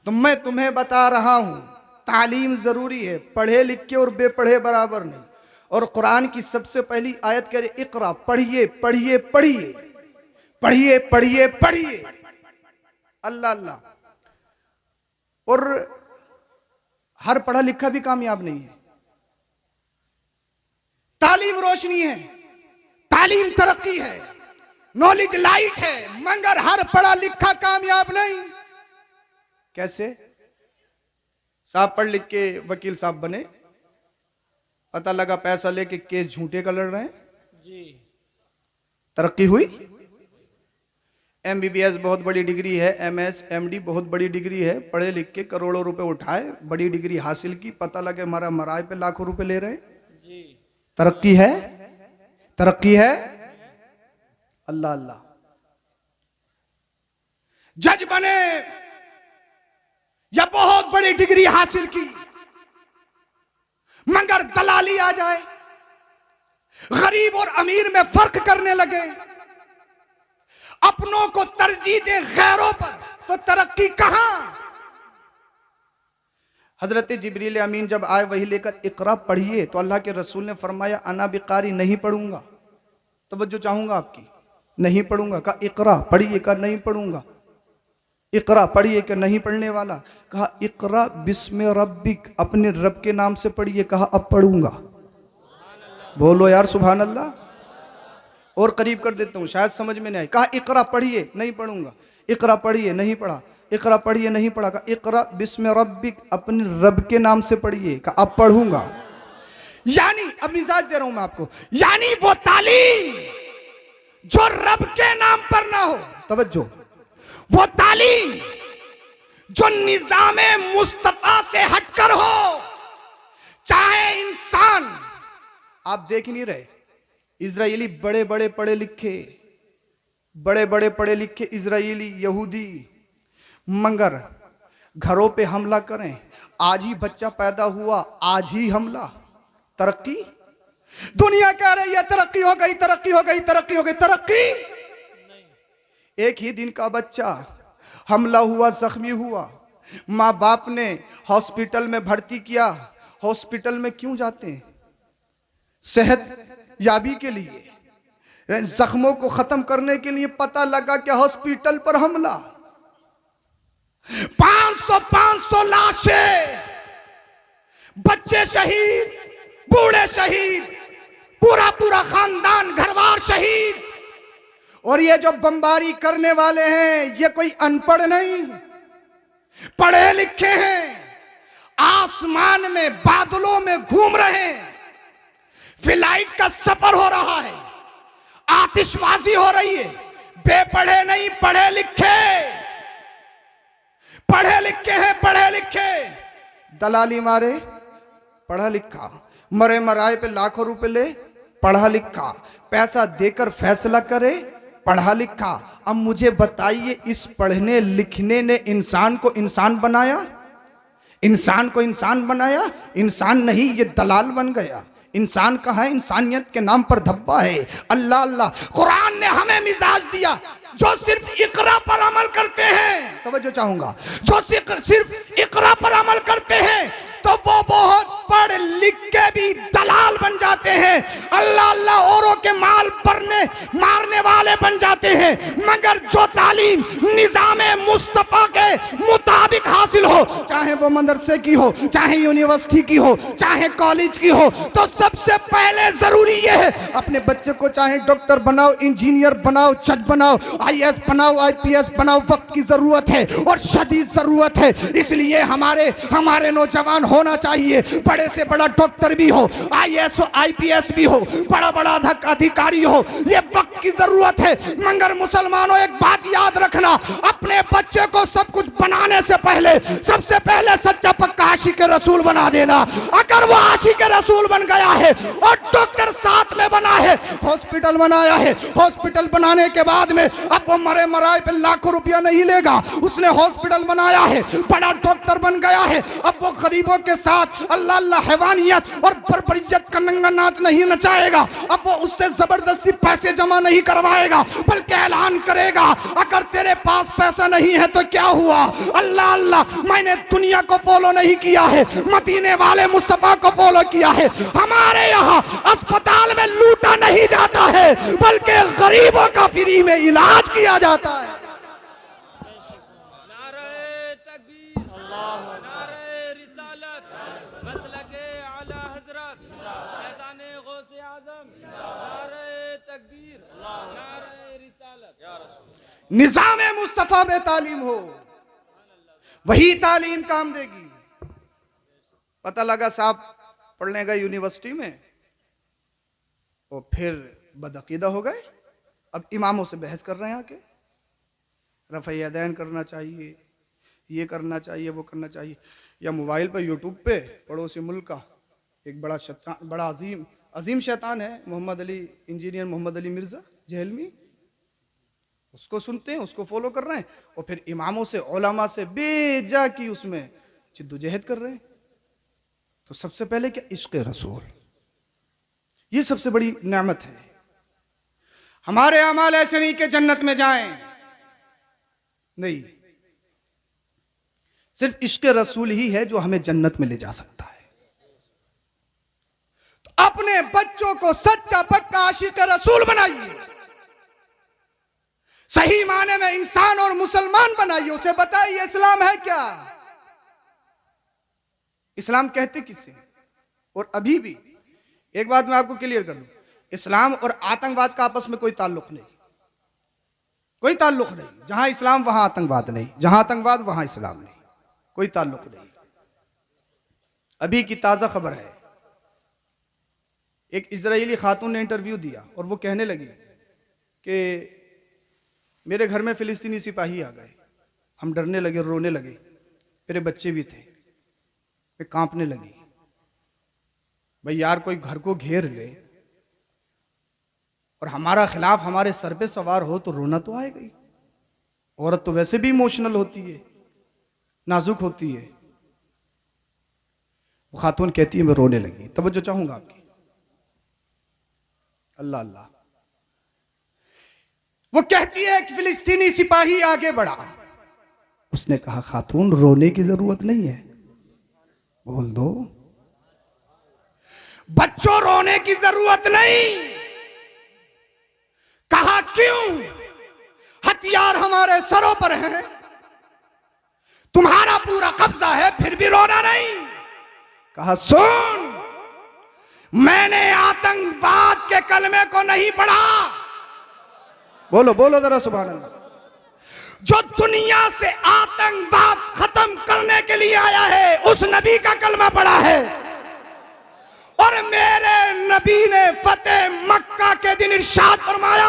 A: तो मैं तुम्हें बता रहा हूं, तालीम जरूरी है, पढ़े लिखे और बेपढ़े बराबर नहीं। और कुरान की सबसे पहली आयत कह रही इकरा, पढ़िए पढ़िए पढ़िए, पढ़िए पढ़िए पढ़िए। अल्लाह अल्लाह। और हर पढ़ा लिखा भी कामयाब नहीं है। तालीम रोशनी है, तालीम तरक्की है, नॉलेज लाइट है, मगर हर पढ़ा लिखा कामयाब नहीं। कैसे? साहब पढ़ लिख के वकील साहब बने, पता लगा पैसा लेके केस झूठे का लड़ रहे हैं जी, तरक्की हुई? MBBS बहुत बड़ी डिग्री है, MS MD बहुत बड़ी डिग्री है, पढ़े लिख के करोड़ों रुपए उठाए, बड़ी डिग्री हासिल की, पता लगे हमारा मराए पे लाखों रुपए ले रहे हैं जी। तरक्की है? तरक्की है? अल्लाह अल्लाह।
C: जज बने या बहुत बड़ी डिग्री हासिल की, मगर दलाली आ जाए, गरीब और अमीर में फर्क करने लगे, अपनों को तरजीह दे गैरों पर, तो तरक्की कहां?
A: हजरत जिब्रील अमीन जब आए वही लेकर इकरा पढ़िए, तो अल्लाह के रसूल ने फरमाया अना बिकारी, नहीं पढ़ूंगा। तवज्जो चाहूंगा आपकी, नहीं पढ़ूंगा। कहा इकरा पढ़िए, कहा नहीं पढ़ूंगा। इकरा पढ़िए, कहा नहीं पढ़ने वाला। कहा इकरा बिस्म रब्बिक, अपने रब के नाम से पढ़िए। कहा अब पढ़ूंगा। बोलो यार सुभान अल्लाह। और करीब कर देता हूं, शायद समझ में नहीं आए। कहा इकरा पढ़िए, नहीं पढ़ूंगा। इकरा पढ़िए, नहीं पढ़ा। इकरा पढ़िए, नहीं पढ़ा। कहा इकरा बिस्म रब्बिक, अपने रब के नाम से पढ़िए। कहा अब पढ़ूंगा।
C: यानी अब मिजाज दे रहा हूं मैं आपको, यानी वो तालीम जो रब के नाम पर ना हो,
A: तवज्जो,
C: वो तालीम जो निजामे मुस्तफा से हटकर हो, चाहे इंसान,
A: आप देख नहीं रहे इजरायली बड़े बड़े पढ़े लिखे इजरायली यहूदी, मगर घरों पे हमला करें। आज ही बच्चा पैदा हुआ, आज ही हमला। तरक्की?
C: दुनिया कह रही है तरक्की हो गई, तरक्की हो गई, तरक्की हो गई। तरक्की
A: एक ही दिन का बच्चा हमला हुआ, जख्मी हुआ, माँ बाप ने हॉस्पिटल में भर्ती किया। हॉस्पिटल में क्यों जाते हैं? सेहत याबी के लिए, जख्मों को खत्म करने के लिए। पता लगा कि हॉस्पिटल पर हमला,
C: 500 लाशें, बच्चे शहीद, बूढ़े शहीद, पूरा खानदान घरवार शहीद।
A: और ये जो बमबारी करने वाले हैं ये कोई अनपढ़ नहीं,
C: पढ़े लिखे हैं, आसमान में बादलों में घूम रहे हैं, फ्लाइट का सफर हो रहा है, आतिशबाजी हो रही है। बेपढ़े नहीं, पढ़े लिखे, पढ़े लिखे हैं, पढ़े लिखे।
A: दलाली मारे, पढ़ा लिखा, मरे मराए पे लाखों रुपए ले, पढ़ा लिखा, पैसा देकर फैसला करे, पढ़ा लिखा। अब मुझे बताइए, इस पढ़ने लिखने ने इंसान को इंसान बनाया? इंसान को इंसान बनाया? इंसान नहीं, ये दलाल बन गया। इंसान कहाँ है? इंसानियत के नाम पर धब्बा है। अल्लाह अल्लाह।
C: कुरान ने हमें मिजाज दिया जो सिर्फ इकरा पर अमल करते हैं,
A: तवज्जो चाहूंगा,
C: जो सिर्फ इकरा पर अमल करते हैं तो वो बहुत पढ़ लिख के भी दलाल बन जाते हैं। अल्लाह अल्लाह औरों के माल मारने वाले बन जाते हैं। मगर जो तालीम निजामे मुस्तफा के मुताबिक हासिल हो, चाहे वो मदरसे की हो, चाहे यूनिवर्सिटी की हो, चाहे कॉलेज की हो, तो सबसे पहले जरूरी ये है
A: अपने बच्चे को चाहे डॉक्टर बनाओ, इंजीनियर बनाओ, जज बनाओ, IAS बनाओ, IPS बनाओ। वक्त की जरूरत है और शदीद जरूरत है। इसलिए हमारे नौजवान होना चाहिए, बड़े से बड़ा डॉक्टर भी हो, IAS IPS भी हो, बड़ा अधिकारी हो। ये वक्त की जरूरत है। मगर मुसलमानों एक बात याद रखना, अपने बच्चे को सब कुछ बनाने से पहले सबसे पहले सच्चा पक्का आशिक रसूल बना देना। अगर वो आशिक रसूल बन गया है और डॉक्टर साथ में बना है, हॉस्पिटल बनाया है, हॉस्पिटल बनाने के बाद में अब वो मरे मराए पे लाखों रुपया नहीं लेगा। उसने हॉस्पिटल बनाया है, बड़ा डॉक्टर बन गया है, अब वो गरीबों के साथ अल्लाह अल्लाह हैवानियत और बर्बरियत का नंगा नाच नहीं नचाएगा। अब वो उससे जबरदस्ती पैसे जमा नहीं करवाएगा, बल्कि ऐलान करेगा अगर तेरे पास पैसा नहीं है तो क्या हुआ, अल्लाह अल्लाह मैंने दुनिया को फॉलो नहीं किया है, मदीने वाले मुस्तफा को फॉलो किया है। हमारे यहाँ अस्पताल में लूटा नहीं जाता है, बल्कि गरीबों का फ्री में इलाज किया जाता है। निजामे मुस्तफा में तालीम हो, वही तालीम काम देगी। पता लगा साहब पढ़ने गए यूनिवर्सिटी में और फिर बदअकीदा हो गए, अब इमामों से बहस कर रहे हैं आके, रफ़ा यदैन करना चाहिए, ये करना चाहिए, वो करना चाहिए। या मोबाइल पर यूट्यूब पे पड़ोसी मुल्क का एक बड़ा शैतान, बड़ा अजीम शैतान है मोहम्मद अली, इंजीनियर मोहम्मद अली मिर्ज़ा जहलमी, उसको सुनते हैं, उसको फॉलो कर रहे हैं और फिर इमामों से, उलमा से बेजा की उसमें जिद्दोजहद कर रहे हैं। तो सबसे पहले क्या, इश्क़ रसूल, ये सबसे बड़ी नेमत है। हमारे अमाल ऐसे नहीं कि जन्नत में जाएं, नहीं, सिर्फ इश्क़ रसूल ही है जो हमें जन्नत में ले जा सकता है। तो अपने बच्चों को सच्चा पक्का आशिक रसूल बनाइए, सही माने में इंसान और मुसलमान बनाइए, उसे बताइए इस्लाम है क्या, इस्लाम कहते किसे। और अभी भी एक बात मैं आपको क्लियर कर दूं, इस्लाम और आतंकवाद का आपस में कोई ताल्लुक नहीं, कोई ताल्लुक नहीं। जहां इस्लाम वहां आतंकवाद नहीं, जहां आतंकवाद वहां इस्लाम नहीं, कोई ताल्लुक नहीं। अभी की ताजा खबर है, एक इजरायली खातून ने इंटरव्यू दिया और वो कहने लगी कि मेरे घर में फिलिस्तीनी सिपाही आ गए, हम डरने लगे, रोने लगे, मेरे बच्चे भी थे, मैं कांपने लगी। भाई यार, कोई घर को घेर ले और हमारा खिलाफ हमारे सर पे सवार हो तो रोना तो आएगा ही। औरत तो वैसे भी इमोशनल होती है, नाजुक होती है। वो खातून कहती है मैं रोने लगी। तवज्जो चाहूंगा आपकी, अल्लाह अल्लाह। वो कहती है कि फिलिस्तीनी सिपाही आगे बढ़ा, उसने कहा खातून रोने की जरूरत नहीं है, बोल दो बच्चों रोने की जरूरत नहीं। कहा क्यों, हथियार हमारे सरों पर हैं, तुम्हारा पूरा कब्जा है, फिर भी रोना नहीं। कहा सुन, मैंने आतंकवाद के कलमे को नहीं पढ़ा, बोलो बोलो जरा सुभान अल्लाह। जो दुनिया से आतंकवाद खत्म करने के लिए आया है उस नबी का कलमा पढ़ा है, और मेरे नबी ने फतेह मक्का के दिन इरशाद फरमाया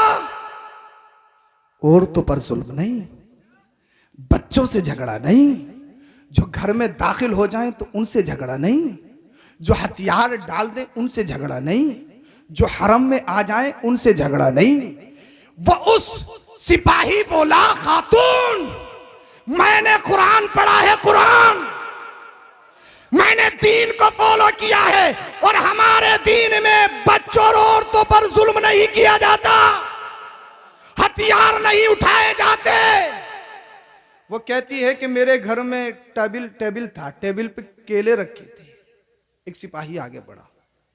A: औरतों पर जुल्म नहीं, बच्चों से झगड़ा नहीं, जो घर में दाखिल हो जाएं तो उनसे झगड़ा नहीं, जो हथियार डाल दें उनसे झगड़ा नहीं, जो हरम में आ जाएं उनसे झगड़ा नहीं। वो उस सिपाही बोला खातून मैंने कुरान पढ़ा है, कुरान मैंने दीन को फॉलो किया है, और हमारे दीन में बच्चों और औरतों पर जुल्म नहीं किया जाता, हथियार नहीं उठाए जाते। वो कहती है कि मेरे घर में टेबल था, टेबल पे केले रखे थे। एक सिपाही आगे बढ़ा,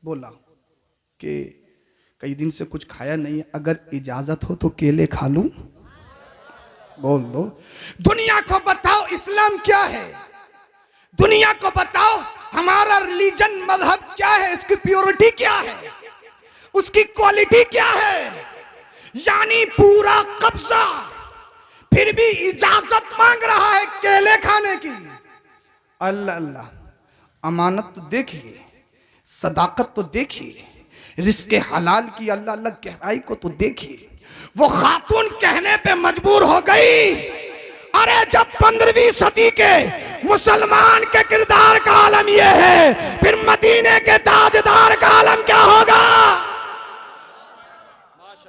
A: बोला कि कई दिन से कुछ खाया नहीं, अगर इजाजत हो तो केले खा लूं, बोल दो। दुनिया को बताओ इस्लाम क्या है, दुनिया को बताओ हमारा रिलीजन मजहब क्या है, इसकी प्योरिटी क्या है, उसकी क्वालिटी क्या है। यानी पूरा कब्जा, फिर भी इजाजत मांग रहा है केले खाने की। अल्लाह अल्लाह, अमानत तो देखिए, सदाकत तो देखिए, रिस्के हलाल की अल्लाह अल्लाह गहराई को तो देखिए। वो खातून कहने पे मजबूर हो गई, अरे जब 15वीं सदी के मुसलमान के किरदार का आलम यह है, फिर मदीने के ताजदार का आलम क्या होगा।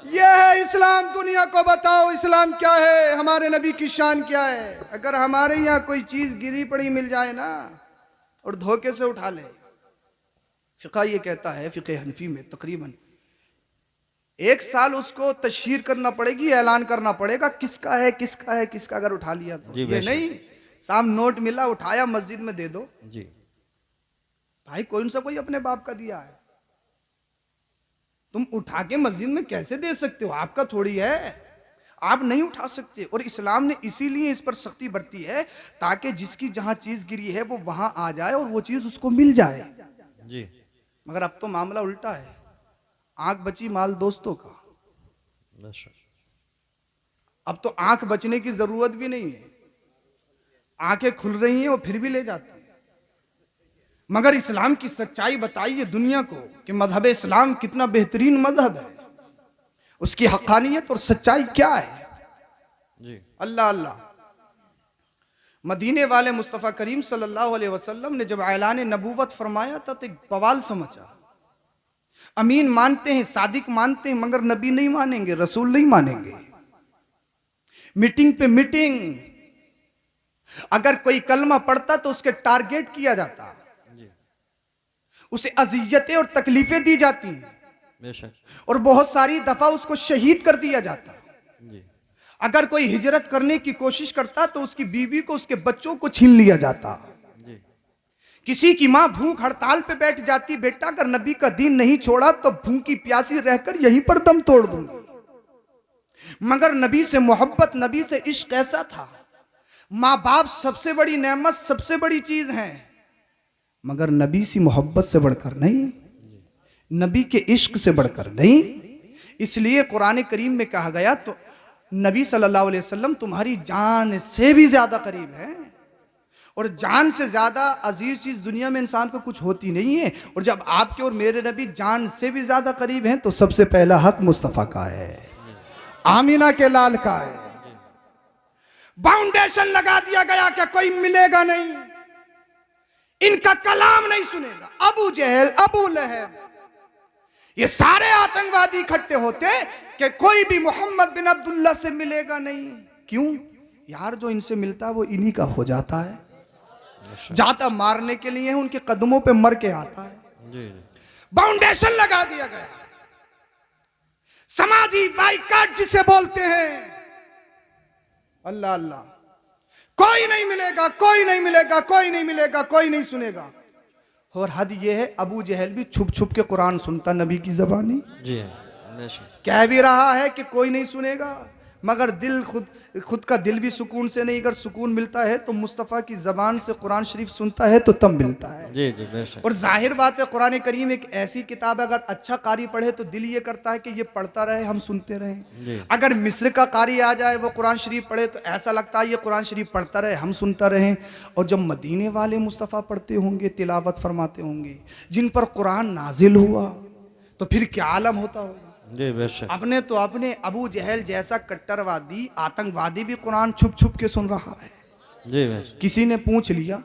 A: यह है इस्लाम। दुनिया को बताओ इस्लाम क्या है, हमारे नबी की शान क्या है। अगर हमारे यहाँ कोई चीज गिरी पड़ी मिल जाए ना और धोखे से उठा ले, फिक़ा ये कहता है, फिक़े हनफी में तकरीबन 1 साल उसको तशहीर करना पड़ेगी, ऐलान करना पड़ेगा किसका है किसका है किसका। अगर उठा लिया तो ये नहीं साहब नोट मिला उठाया मस्जिद में दे दो जी, भाई कौन सा कोई अपने बाप का दिया है, तुम उठा के मस्जिद में कैसे दे सकते हो, आपका थोड़ी है, आप नहीं उठा सकते। और इस्लाम ने इसीलिए इस पर सख्ती बरती है ताकि जिसकी जहां चीज गिरी है वो वहां आ जाए और वो चीज उसको मिल जाए जी। मगर अब तो मामला उल्टा है, आंख बची माल दोस्तों का। अब तो आंख बचने की जरूरत भी नहीं है, आंखें खुल रही हैं और फिर भी ले जाते हैं। मगर इस्लाम की सच्चाई बताइए दुनिया को कि मजहब इस्लाम कितना बेहतरीन मजहब है, उसकी हक़ानियत और सच्चाई क्या है।
B: जी
A: अल्लाह अल्लाह। मदीने वाले मुस्तफ़ा करीम सल्लल्लाहु अलैहि वसल्लम ने जब ऐलान नबूवत फरमाया था तो एक बवाल समझा। अमीन मानते हैं, सादिक मानते हैं, मगर नबी नहीं मानेंगे, रसूल नहीं मानेंगे। मीटिंग पे मीटिंग, अगर कोई कलमा पढ़ता तो उसके टारगेट किया जाता, उसे अजियतें और तकलीफें दी जाती
B: बेशक।
A: और बहुत सारी दफा उसको शहीद कर दिया जाता।
B: जी
A: अगर कोई हिजरत करने की कोशिश करता तो उसकी बीवी को, उसके बच्चों को छीन लिया जाता।
B: जी
A: किसी की मां भूख हड़ताल पे बैठ जाती, बेटा अगर नबी का दीन नहीं छोड़ा तो भूखी प्यासी रहकर यहीं पर दम तोड़ दूंगी। मगर नबी से मोहब्बत, नबी से इश्क ऐसा था। माँ बाप सबसे बड़ी नेमत, सबसे बड़ी चीज है, मगर नबी सी मोहब्बत से बढ़कर नहीं, नबी के इश्क से बढ़कर नहीं। इसलिए कुरान करीम में कहा गया तो नबी सल्लल्लाहु अलैहि वसल्लम तुम्हारी जान से भी ज्यादा करीब है, और जान से ज्यादा अजीज चीज दुनिया में इंसान को कुछ होती नहीं है। और जब आपके और मेरे नबी जान से भी ज्यादा करीब हैं तो सबसे पहला हक मुस्तफ़ा का है, आमीना के लाल का है। बाउंडेशन लगा दिया गया कि कोई मिलेगा नहीं, इनका कलाम नहीं सुनेगा। अबू जहल, अबू लहब, ये सारे आतंकवादी इकट्ठे होते कि कोई भी मोहम्मद बिन अब्दुल्ला से मिलेगा नहीं। क्यों यार, जो इनसे मिलता है वो इन्हीं का हो जाता है। जाता मारने के लिए, उनके कदमों पे मर के आता है। बाउंडेशन लगा दिया गया, समाजी बाइकाट जिसे बोलते हैं। अल्लाह अल्लाह, कोई नहीं मिलेगा, कोई नहीं मिलेगा, कोई नहीं मिलेगा, कोई नहीं सुनेगा। और हद ये है, अबू जहल भी छुप छुप के कुरान सुनता नबी की ज़बानी।
B: जी
A: कह भी रहा है कि कोई नहीं सुनेगा, मगर दिल खुद का दिल भी सुकून से नहीं। अगर सुकून मिलता है तो मुस्तफ़ा की ज़बान से कुरान शरीफ सुनता है तो तब मिलता है।
B: जी जी बेशक।
A: और जाहिर बात है, कुरान करीम एक ऐसी किताब है, अगर अच्छा कारी पढ़े तो दिल ये करता है कि ये पढ़ता रहे, हम सुनते रहें। अगर मिस्र का कारी आ जाए, वो कुरान शरीफ पढ़े तो ऐसा लगता है ये कुरान शरीफ पढ़ता रहे, हम सुनता रहें। और जब मदीने वाले मुस्तफ़ा पढ़ते होंगे, तिलावत फरमाते होंगे, जिन पर कुरान नाजिल हुआ, तो फिर क्या आलम होता होगा।
B: जी बेशक।
A: अपने तो अपने अबू जहल जैसा कट्टरवादी आतंकवादी भी कुरान छुप छुप के सुन रहा है।
B: जी बेशक।
A: किसी ने पूछ लिया,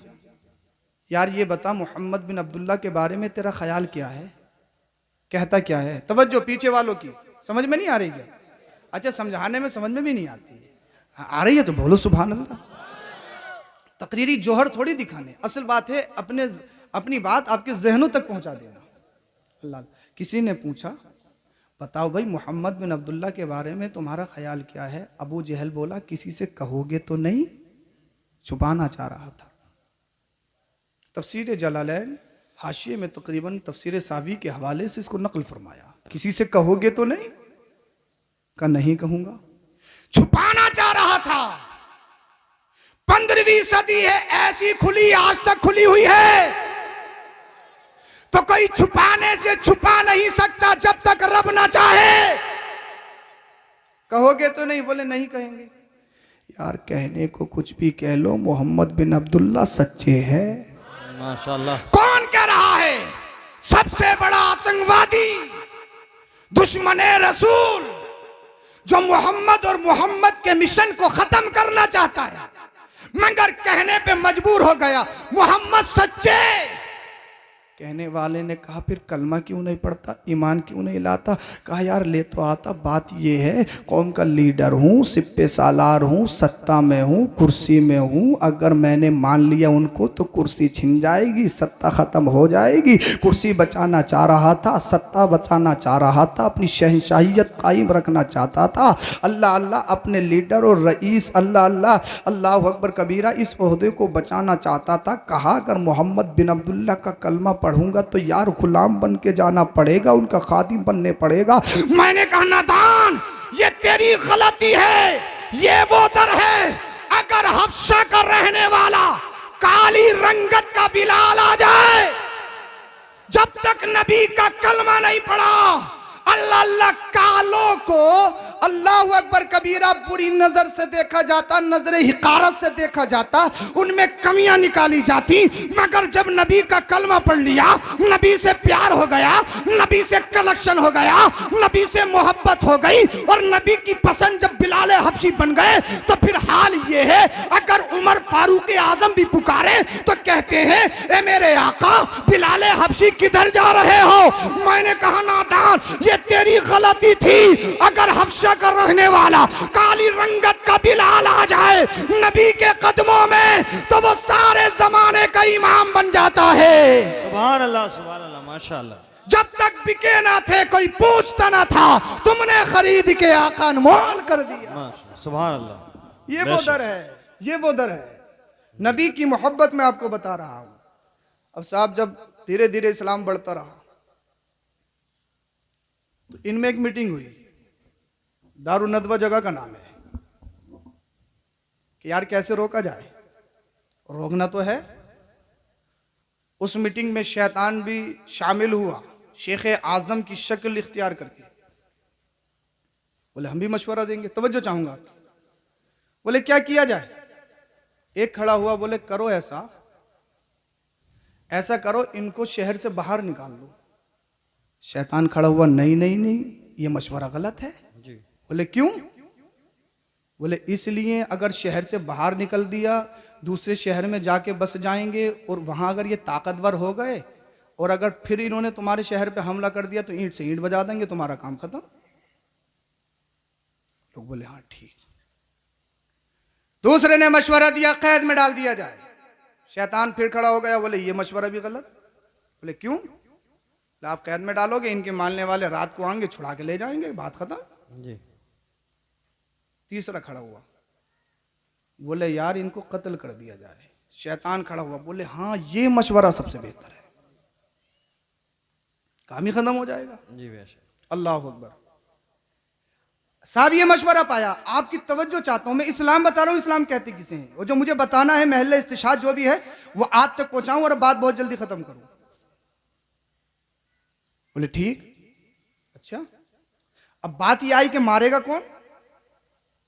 A: यार ये बता मोहम्मद बिन अब्दुल्ला के बारे में तेरा ख्याल क्या है, कहता क्या है। तवज्जो पीछे वालों की, समझ में नहीं आ रही क्या? अच्छा, समझाने में समझ में भी नहीं आती है, आ रही है तो बोलो सुभान अल्लाह। तकरीरी जोहर थोड़ी दिखाने, असल बात है अपनी बात आपके जहनों तक पहुंचा देना। अल्लाह। किसी ने पूछा, बताओ भाई मोहम्मद बिन अब्दुल्ला के बारे में तुम्हारा ख्याल क्या है। अबू जहल बोला, किसी से कहोगे तो नहीं, छुपाना चाह रहा था। तफसीर जलालैन हाशिए में तकरीबन तफसीर सावी के हवाले से इसको नकल फरमाया। किसी से कहोगे तो नहीं, का नहीं कहूंगा, छुपाना चाह रहा था। 15वीं सदी है, ऐसी खुली आज तक खुली हुई है, तो कोई छुपाने से छुपा नहीं सकता जब तक रब ना चाहे। कहोगे तो नहीं, बोले नहीं कहेंगे। यार कहने को कुछ भी कह लो, मोहम्मद बिन अब्दुल्ला सच्चे हैं।
B: माशाल्लाह।
A: कौन कह रहा है? सबसे बड़ा आतंकवादी, दुश्मने रसूल, जो मोहम्मद और मोहम्मद के मिशन को खत्म करना चाहता है, मगर कहने पे मजबूर हो गया मोहम्मद सच्चे। कहने वाले ने कहा, फिर कलमा क्यों नहीं पढ़ता, ईमान क्यों नहीं लाता? कहा यार ले तो आता, बात ये है कौम का लीडर हूँ, सिप्पे सालार हूँ, सत्ता में हूँ, कुर्सी में हूँ। अगर मैंने मान लिया उनको तो कुर्सी छिन जाएगी, सत्ता ख़त्म हो जाएगी। कुर्सी बचाना चाह रहा था, सत्ता बचाना चाह रहा था, अपनी शहंशाहियत कायम रखना चाहता था। अल्लाह अल्लाह, अपने लीडर और रईस अल्लाह अल्लाह अल्लाह अकबर कबीरा इस ओहदे को बचाना चाहता था। कहा अगर मोहम्मद बिन अब्दुल्ला का कलमा पढ़ूंगा तो यार गुलाम बन के जाना पड़ेगा, उनका खादिम बनने पड़ेगा। मैंने कहा नादान, ये तेरी गलती है, ये वो दर है। अगर हफ्सा का रहने वाला काली रंगत का बिलाल आ जाए, जब तक नबी का कलमा नहीं पढ़ा, अल्लाह अल्लाह कालों को
C: अल्लाह अकबर कबीरा बुरी नजर से देखा जाता, नजरे हिकारत से देखा जाता, उनमें कमियां निकाली जाती। मगर जब नबी का कलमा पढ़ लिया, नबी से प्यार हो गया, नबी से कलेक्शन हो गया, नबी से मोहब्बत हो गई और नबी की पसंद जब बिलाल हबशी बन गए, तो फिर हाल ये है, अगर उमर फारूक आजम भी पुकारे तो कहते हैं ए मेरे आका बिलाल हबशी किधर जा रहे हो? मैंने कहा नादान, ये तेरी गलती थी। अगर हबशा का रहने वाला काली रंगत का बिलाल आ जाए नबी के कदमों में तो वो सारे जमाने का इमाम बन जाता है।
D: सुभान अल्लाह माशाअल्लाह।
C: जब तक बिके ना थे, कोई पूछता ना था, तुमने खरीद के आका अनमोल कर दिया।
D: सुभान अल्लाह।
C: ये वो दर है, ये वो दर है। नबी की मोहब्बत में आपको बता रहा हूं। अब साहब जब धीरे धीरे इस्लाम बढ़ता रहा तो इनमें एक मीटिंग हुई, दारुन नदवा जगह का नाम है, कि यार कैसे रोका जाए। रोकना तो है। उस मीटिंग में शैतान भी शामिल हुआ, शेख आजम की शक्ल इख्तियार करके। बोले हम भी मशवरा देंगे, तवज्जो चाहूंगा। बोले क्या किया जाए? एक खड़ा हुआ, बोले करो ऐसा करो, इनको शहर से बाहर निकाल दो। शैतान खड़ा हुआ, नहीं नहीं नहीं, ये मशवरा गलत है। बोले क्यों? बोले इसलिए अगर शहर से बाहर निकल दिया, दूसरे शहर में जाके बस जाएंगे और वहां अगर ये ताकतवर हो गए और अगर फिर इन्होंने तुम्हारे शहर पे हमला कर दिया तो ईंट से ईंट बजा देंगे, तुम्हारा काम खत्म। लोग बोले हाँ ठीक। दूसरे ने मशवरा दिया कैद में डाल दिया जाए। शैतान फिर खड़ा हो गया, बोले ये मशवरा भी गलत। बोले क्यों? आप कैद में डालोगे, इनके मानने वाले रात को आएंगे, छुड़ा के ले जाएंगे, बात खत्म। तीसरा खड़ा हुआ, बोले यार इनको कत्ल कर दिया जाए। शैतान खड़ा हुआ, बोले हाँ ये मशवरा सबसे बेहतर है, काम ही खत्म हो जाएगा। अल्लाह अकबर। साहब ये मशवरा पाया। आपकी तवज्जो चाहता हूं, मैं इस्लाम बता रहा हूं, इस्लाम कहते किसे हैं, और जो मुझे बताना है महल्ले इस्तिशाद जो भी है वो आप तक पहुंचाऊं और बात बहुत जल्दी खत्म करूं। बोले ठीक। अच्छा अब बात ये आई कि मारेगा कौन?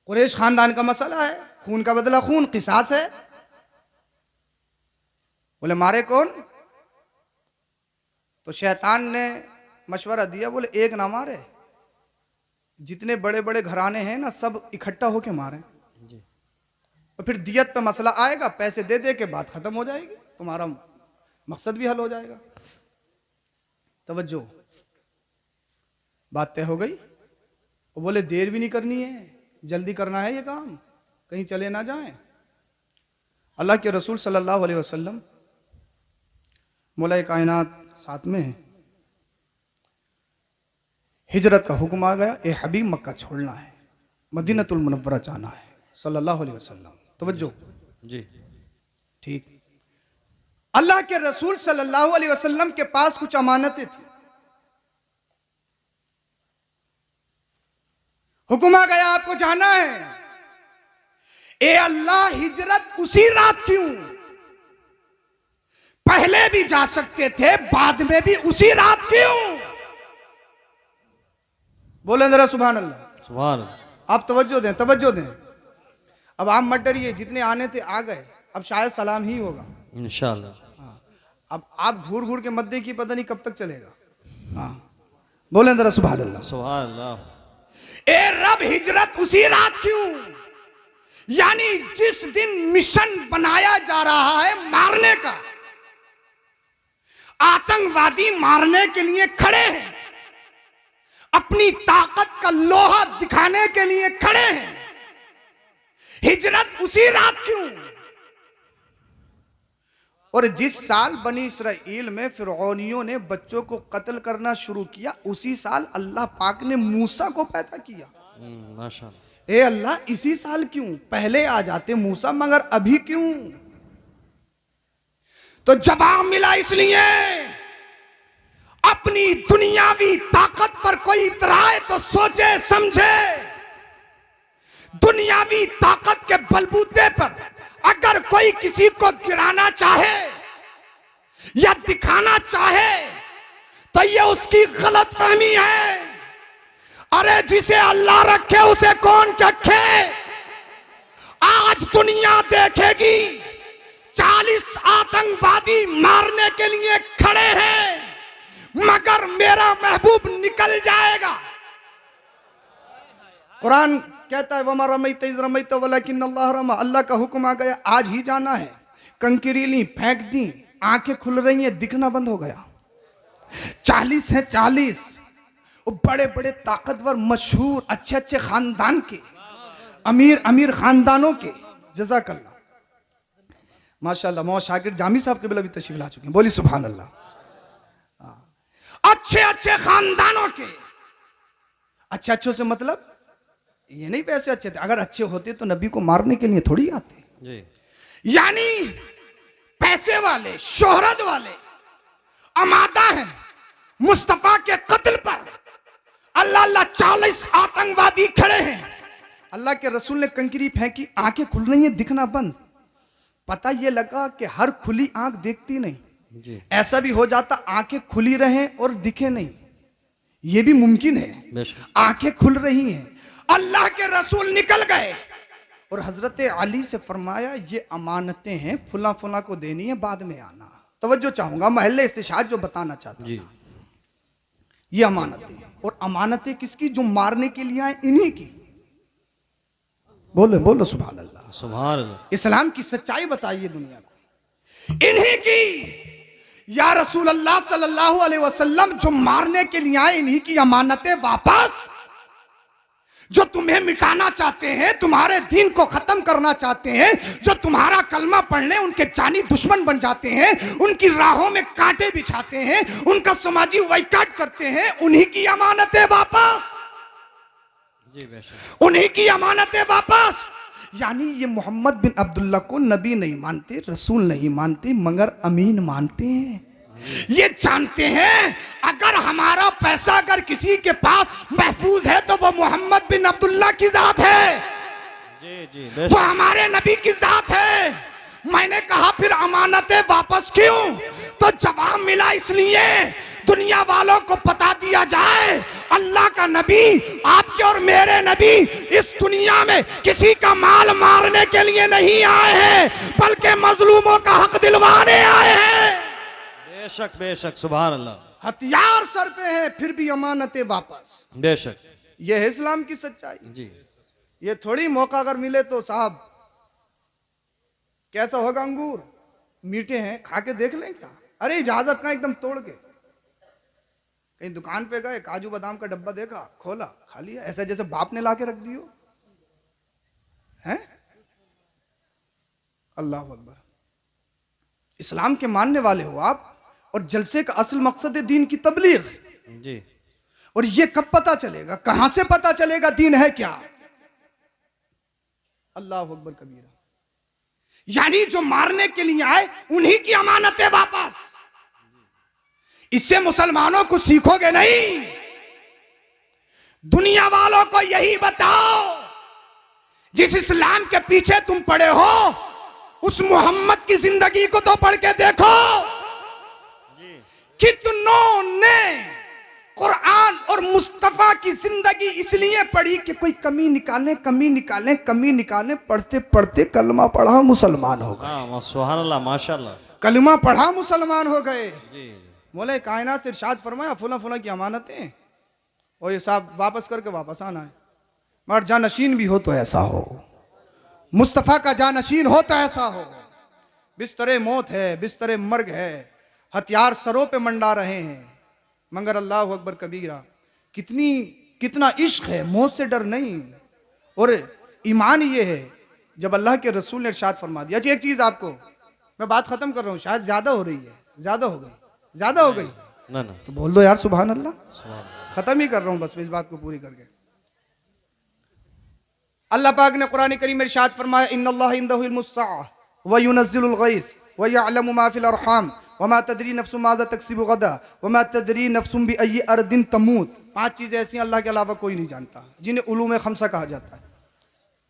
C: कुरैश खानदान का मसला है, खून का बदला खून, किसास है। बोले मारे कौन? तो शैतान ने मशवरा दिया, बोले एक ना मारे, जितने बड़े बड़े घराने हैं ना सब इकट्ठा होके मारे, और फिर दियत पे मसला आएगा, पैसे दे दे के बात खत्म हो जाएगी, तुम्हारा मकसद भी हल हो जाएगा। तवज्जो, बात तय हो गई। वो बोले देर भी नहीं करनी है, जल्दी करना है ये काम, कहीं चले ना जाएं। अल्लाह के रसूल सल्लल्लाहु अलैहि वसल्लम मौला कायनात साथ में है, हिजरत का हुक्म आ गया, ए हबीब मक्का छोड़ना है, मदीनतुल मुनव्वरा जाना है सल्लल्लाहु अलैहि वसल्लम। तवज्जो
D: जी
C: ठीक। अल्लाह के रसूल सल्लल्लाहु अलैहि वसल्लम के पास कुछ अमानतें थी। हुक्म आ गया आपको जाना है। ए अल्लाह हिजरत उसी रात क्यों? पहले भी जा सकते थे, बाद में भी उसी रात क्यों? बोले जरा सुभान अल्लाह।
D: सुभान।
C: आप तवज्जो दें, तवज्जो दें। अब आप मत डरिए, जितने आने थे आ गए, अब शायद सलाम ही होगा
D: इंशाअल्लाह।
C: हाँ, अब आप घूर घूर के मत देखिए, पता नहीं कब तक चलेगा। हाँ बोले जरा सुभान अल्लाह।
D: सुभान अल्लाह।
C: ए रब हिजरत उसी रात क्यों? यानी जिस दिन मिशन बनाया जा रहा है मारने का, आतंकवादी मारने के लिए खड़े हैं, अपनी ताकत का लोहा दिखाने के लिए खड़े हैं, हिजरत उसी रात क्यों? और जिस साल बनी इसराइल में फिरौनियों ने बच्चों को कत्ल करना शुरू किया, उसी साल अल्लाह पाक ने मूसा को पैदा किया। माशाअल्लाह। ए अल्लाह इसी साल क्यों? पहले आ जाते मूसा, मगर अभी क्यों? तो जवाब मिला इसलिए अपनी दुनियावी ताकत पर कोई इतराए तो सोचे समझे। दुनियावी ताकत के बलबूते पर अगर कोई किसी को गिराना चाहे या दिखाना चाहे तो यह उसकी गलतफहमी है। अरे जिसे अल्लाह रखे उसे कौन चखे। आज दुनिया देखेगी 40 आतंकवादी मारने के लिए खड़े हैं, मगर मेरा महबूब निकल जाएगा। कुरान कहता है वमा रमैत इज़ रमैत वलाकिन अल्लाह रमा। अल्लाह का हुक्म आ गया, आज ही जाना है। कंकरी ली, फेंक दी, आंखें खुल रही हैं, दिखना बंद हो गया। 40 हैं, 40 बड़े बड़े ताकतवर मशहूर अच्छे अच्छे खानदान के, अमीर अमीर खानदानों के। जज़ाकल्लाह, माशाल्लाह। मौला शाकिर जामी साहब क़िबला भी तशरीफ ला चुके हैं, बोली सुभान अल्लाह। अच्छे अच्छे खानदानों के। अच्छे अच्छों से मतलब ये नहीं पैसे अच्छे थे, अगर अच्छे होते तो नबी को मारने के लिए थोड़ी आते
D: जी।
C: यानी पैसे वाले, शोहरत वाले आमादा हैं मुस्तफा के कत्ल पर। अल्लाह अल्लाह 40 आतंकवादी खड़े हैं। अल्लाह के रसूल ने कंकरी फेंकी, आंखें खुल रही हैं, दिखना बंद। पता ये लगा कि हर खुली आंख देखती नहीं
D: जी।
C: ऐसा भी हो जाता आंखें खुली रहें और दिखे नहीं, ये भी मुमकिन है।
D: बेशक।
C: आंखें खुल रही हैं, अल्लाह के रसूल निकल गए और हजरत अली से फरमाया ये अमानतें हैं, फुला फुला को देनी है, बाद में आना। तवज्जो चाहूंगा, महल्ले इस्तिशाद जो बताना चाहता
D: जी।
C: ये अमानतें, और अमानतें किसकी? जो मारने के लिए आए, इन्हीं की। बोलो बोलो सुभान अल्लाह।
D: सुभान अल्लाह।
C: इस्लाम की सच्चाई बताइए दुनिया को, इन्हीं की। या रसूल अल्लाह सल्लल्लाहु अलैहि वसल्लम, जो मारने के लिए आए, इन्हीं की अमानतें वापस। जो तुम्हें मिटाना चाहते हैं, तुम्हारे दीन को खत्म करना चाहते हैं, जो तुम्हारा कलमा पढ़ने उनके जानी दुश्मन बन जाते हैं, उनकी राहों में कांटे बिछाते हैं, उनका समाजी बाइकाट करते हैं, उन्हीं की अमानतें वापस।
D: जी बेशक।
C: उन्हीं की अमानतें वापस। यानी ये मोहम्मद बिन अब्दुल्ला को नबी नहीं मानते, रसूल नहीं मानते, मगर अमीन मानते हैं। ये जानते हैं अगर हमारा पैसा अगर किसी के पास महफूज है तो वो मोहम्मद बिन अब्दुल्ला की जात है,
D: जी जी
C: वो
D: बेशक।
C: हमारे नबी की जात है। मैंने कहा फिर अमानतें वापस क्यों? तो जवाब मिला इसलिए दुनिया वालों को पता दिया जाए अल्लाह का नबी, आपके और मेरे नबी इस दुनिया में किसी का माल मारने के लिए नहीं आए हैं, बल्कि मजलूमों का हक दिलवाने आए हैं।
D: बेशक बेशक। सुभान अल्लाह।
C: हथियार सर पे है, फिर भी अमानतें वापस।
D: बेशक।
C: यह है इस्लाम की सच्चाई।
D: जी।
C: ये थोड़ी मौका अगर मिले तो साहब कैसा होगा, अंगूर मीठे हैं, खा के देख लें क्या? अरे इजाजत का एकदम तोड़ के। कहीं दुकान पे गए, काजू बादाम का डब्बा देखा, खोला, खा लिया, ऐसा जैसे बाप ने लाके रख दियो है। अल्लाह अकबर। इस्लाम के मानने वाले हो आप, और जलसे का असल मकसद है दीन की तबलीग।
D: जी।
C: और ये कब पता चलेगा, कहां से पता चलेगा दीन है क्या? अल्लाह अकबर कबीरा। यानी जो मारने के लिए आए उन्हीं की अमानतें वापस। इससे मुसलमानों को सीखोगे नहीं, दुनिया वालों को यही बताओ, जिस इस्लाम के पीछे तुम पड़े हो उस मोहम्मद की जिंदगी को तो पढ़ के देखो। कितनों ने कुरान और मुस्तफा की जिंदगी इसलिए पढ़ी कि कोई कमी निकाले, कमी निकाले, कमी निकाले, पढ़ते पढ़ते कलमा पढ़ा मुसलमान हो गए।
D: हाँ सुभान अल्लाह माशाल्लाह।
C: कलमा पढ़ा मुसलमान हो गए।
D: जी।
C: मौला कायनात से इरशाद फरमाया फुला फुला की अमानतें, और ये साहब वापस करके वापस आना है। मगर जानशीन भी हो तो ऐसा हो, मुस्तफा का जानशीन हो तो ऐसा हो। बिस्तरे मौत है, बिस्तरे मर्ग है, हथियार सरों पे मंडा रहे हैं, मगर अल्लाह अकबर कबीरा। कितना इश्क है, मौत से डर नहीं। और ईमान ये है जब अल्लाह के रसूल ने इरशाद फरमा दिया। अच्छा एक चीज आपको मैं बात खत्म कर रहा हूँ, शायद ज्यादा हो रही है, ज्यादा हो गई, ज्यादा हो गई
D: ना ना
C: तो बोल दो यार सुभान अल्लाह।
D: सुभान अल्लाह।
C: खत्म ही कर रहा हूं बस इस बात को पूरी करके। अल्लाह पाक ने कुरान करीम में इरशाद फरमाया इन्नल्लाह इंदहु इल्मुस्साअह व युनज़्ज़िलुल गैस व यअलमु मा फिल अरहाम व मा तदरी नफ्सुम माज़ा तक्सिबु गदा व मा तदरी नफ्सुम बिअय्यि अर्दिन तमूत। 5 चीजें ऐसी अल्लाह के अलावा कोई नहीं जानता, जिन्हें उलूम खमसा कहा जाता है।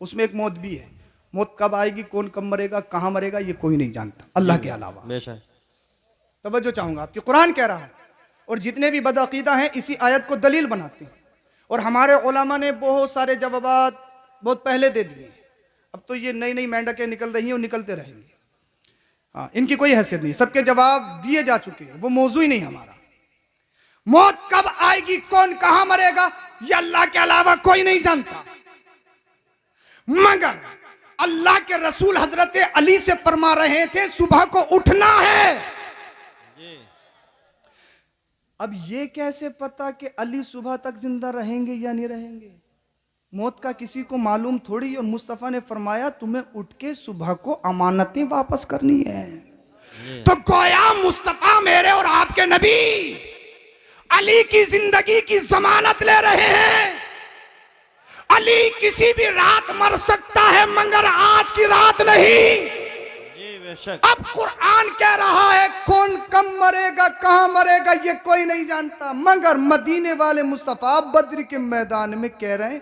C: उसमें एक मौत भी है। मौत कब आएगी, कौन कब मरेगा, कहां मरेगा, ये कोई नहीं जानता अल्लाह के अलावा।
D: बेशक।
C: तवज्जो चाहूंगा आपकी, कुरान कह रहा है। और जितने भी बदअकीदा हैं इसी आयत को दलील बनाते हैं।
A: और हमारे उलमा ने बहुत सारे जवाबात बहुत पहले दे दिए। अब तो ये नई नई मेंढकें निकल रही हैं और निकलते रहेंगे। हाँ, इनकी कोई हैसियत नहीं, सबके जवाब दिए जा चुके हैं, वो मौजू ही नहीं हमारा।
C: मौत कब आएगी, कौन कहां मरेगा, ये अल्लाह के अलावा कोई नहीं जानता। मगर अल्लाह के रसूल हजरत अली से फरमा रहे थे सुबह को उठना है।
A: अब ये कैसे पता कि अली सुबह तक जिंदा रहेंगे या नहीं रहेंगे? मौत का किसी को मालूम थोड़ी। और मुस्तफा ने फरमाया तुम्हें उठ के सुबह को अमानतें वापस करनी है।
C: तो गोया मुस्तफा मेरे और आपके नबी अली की जिंदगी की जमानत ले रहे हैं। अली किसी भी रात मर सकता है मगर आज की रात नहीं।
D: जी बेशक।
C: अब कुरान कह रहा है
A: कौन कब मरेगा, कहां मरेगा, ये कोई नहीं जानता। मगर मदीने वाले मुस्तफा बद्र के मैदान में कह रहे हैं,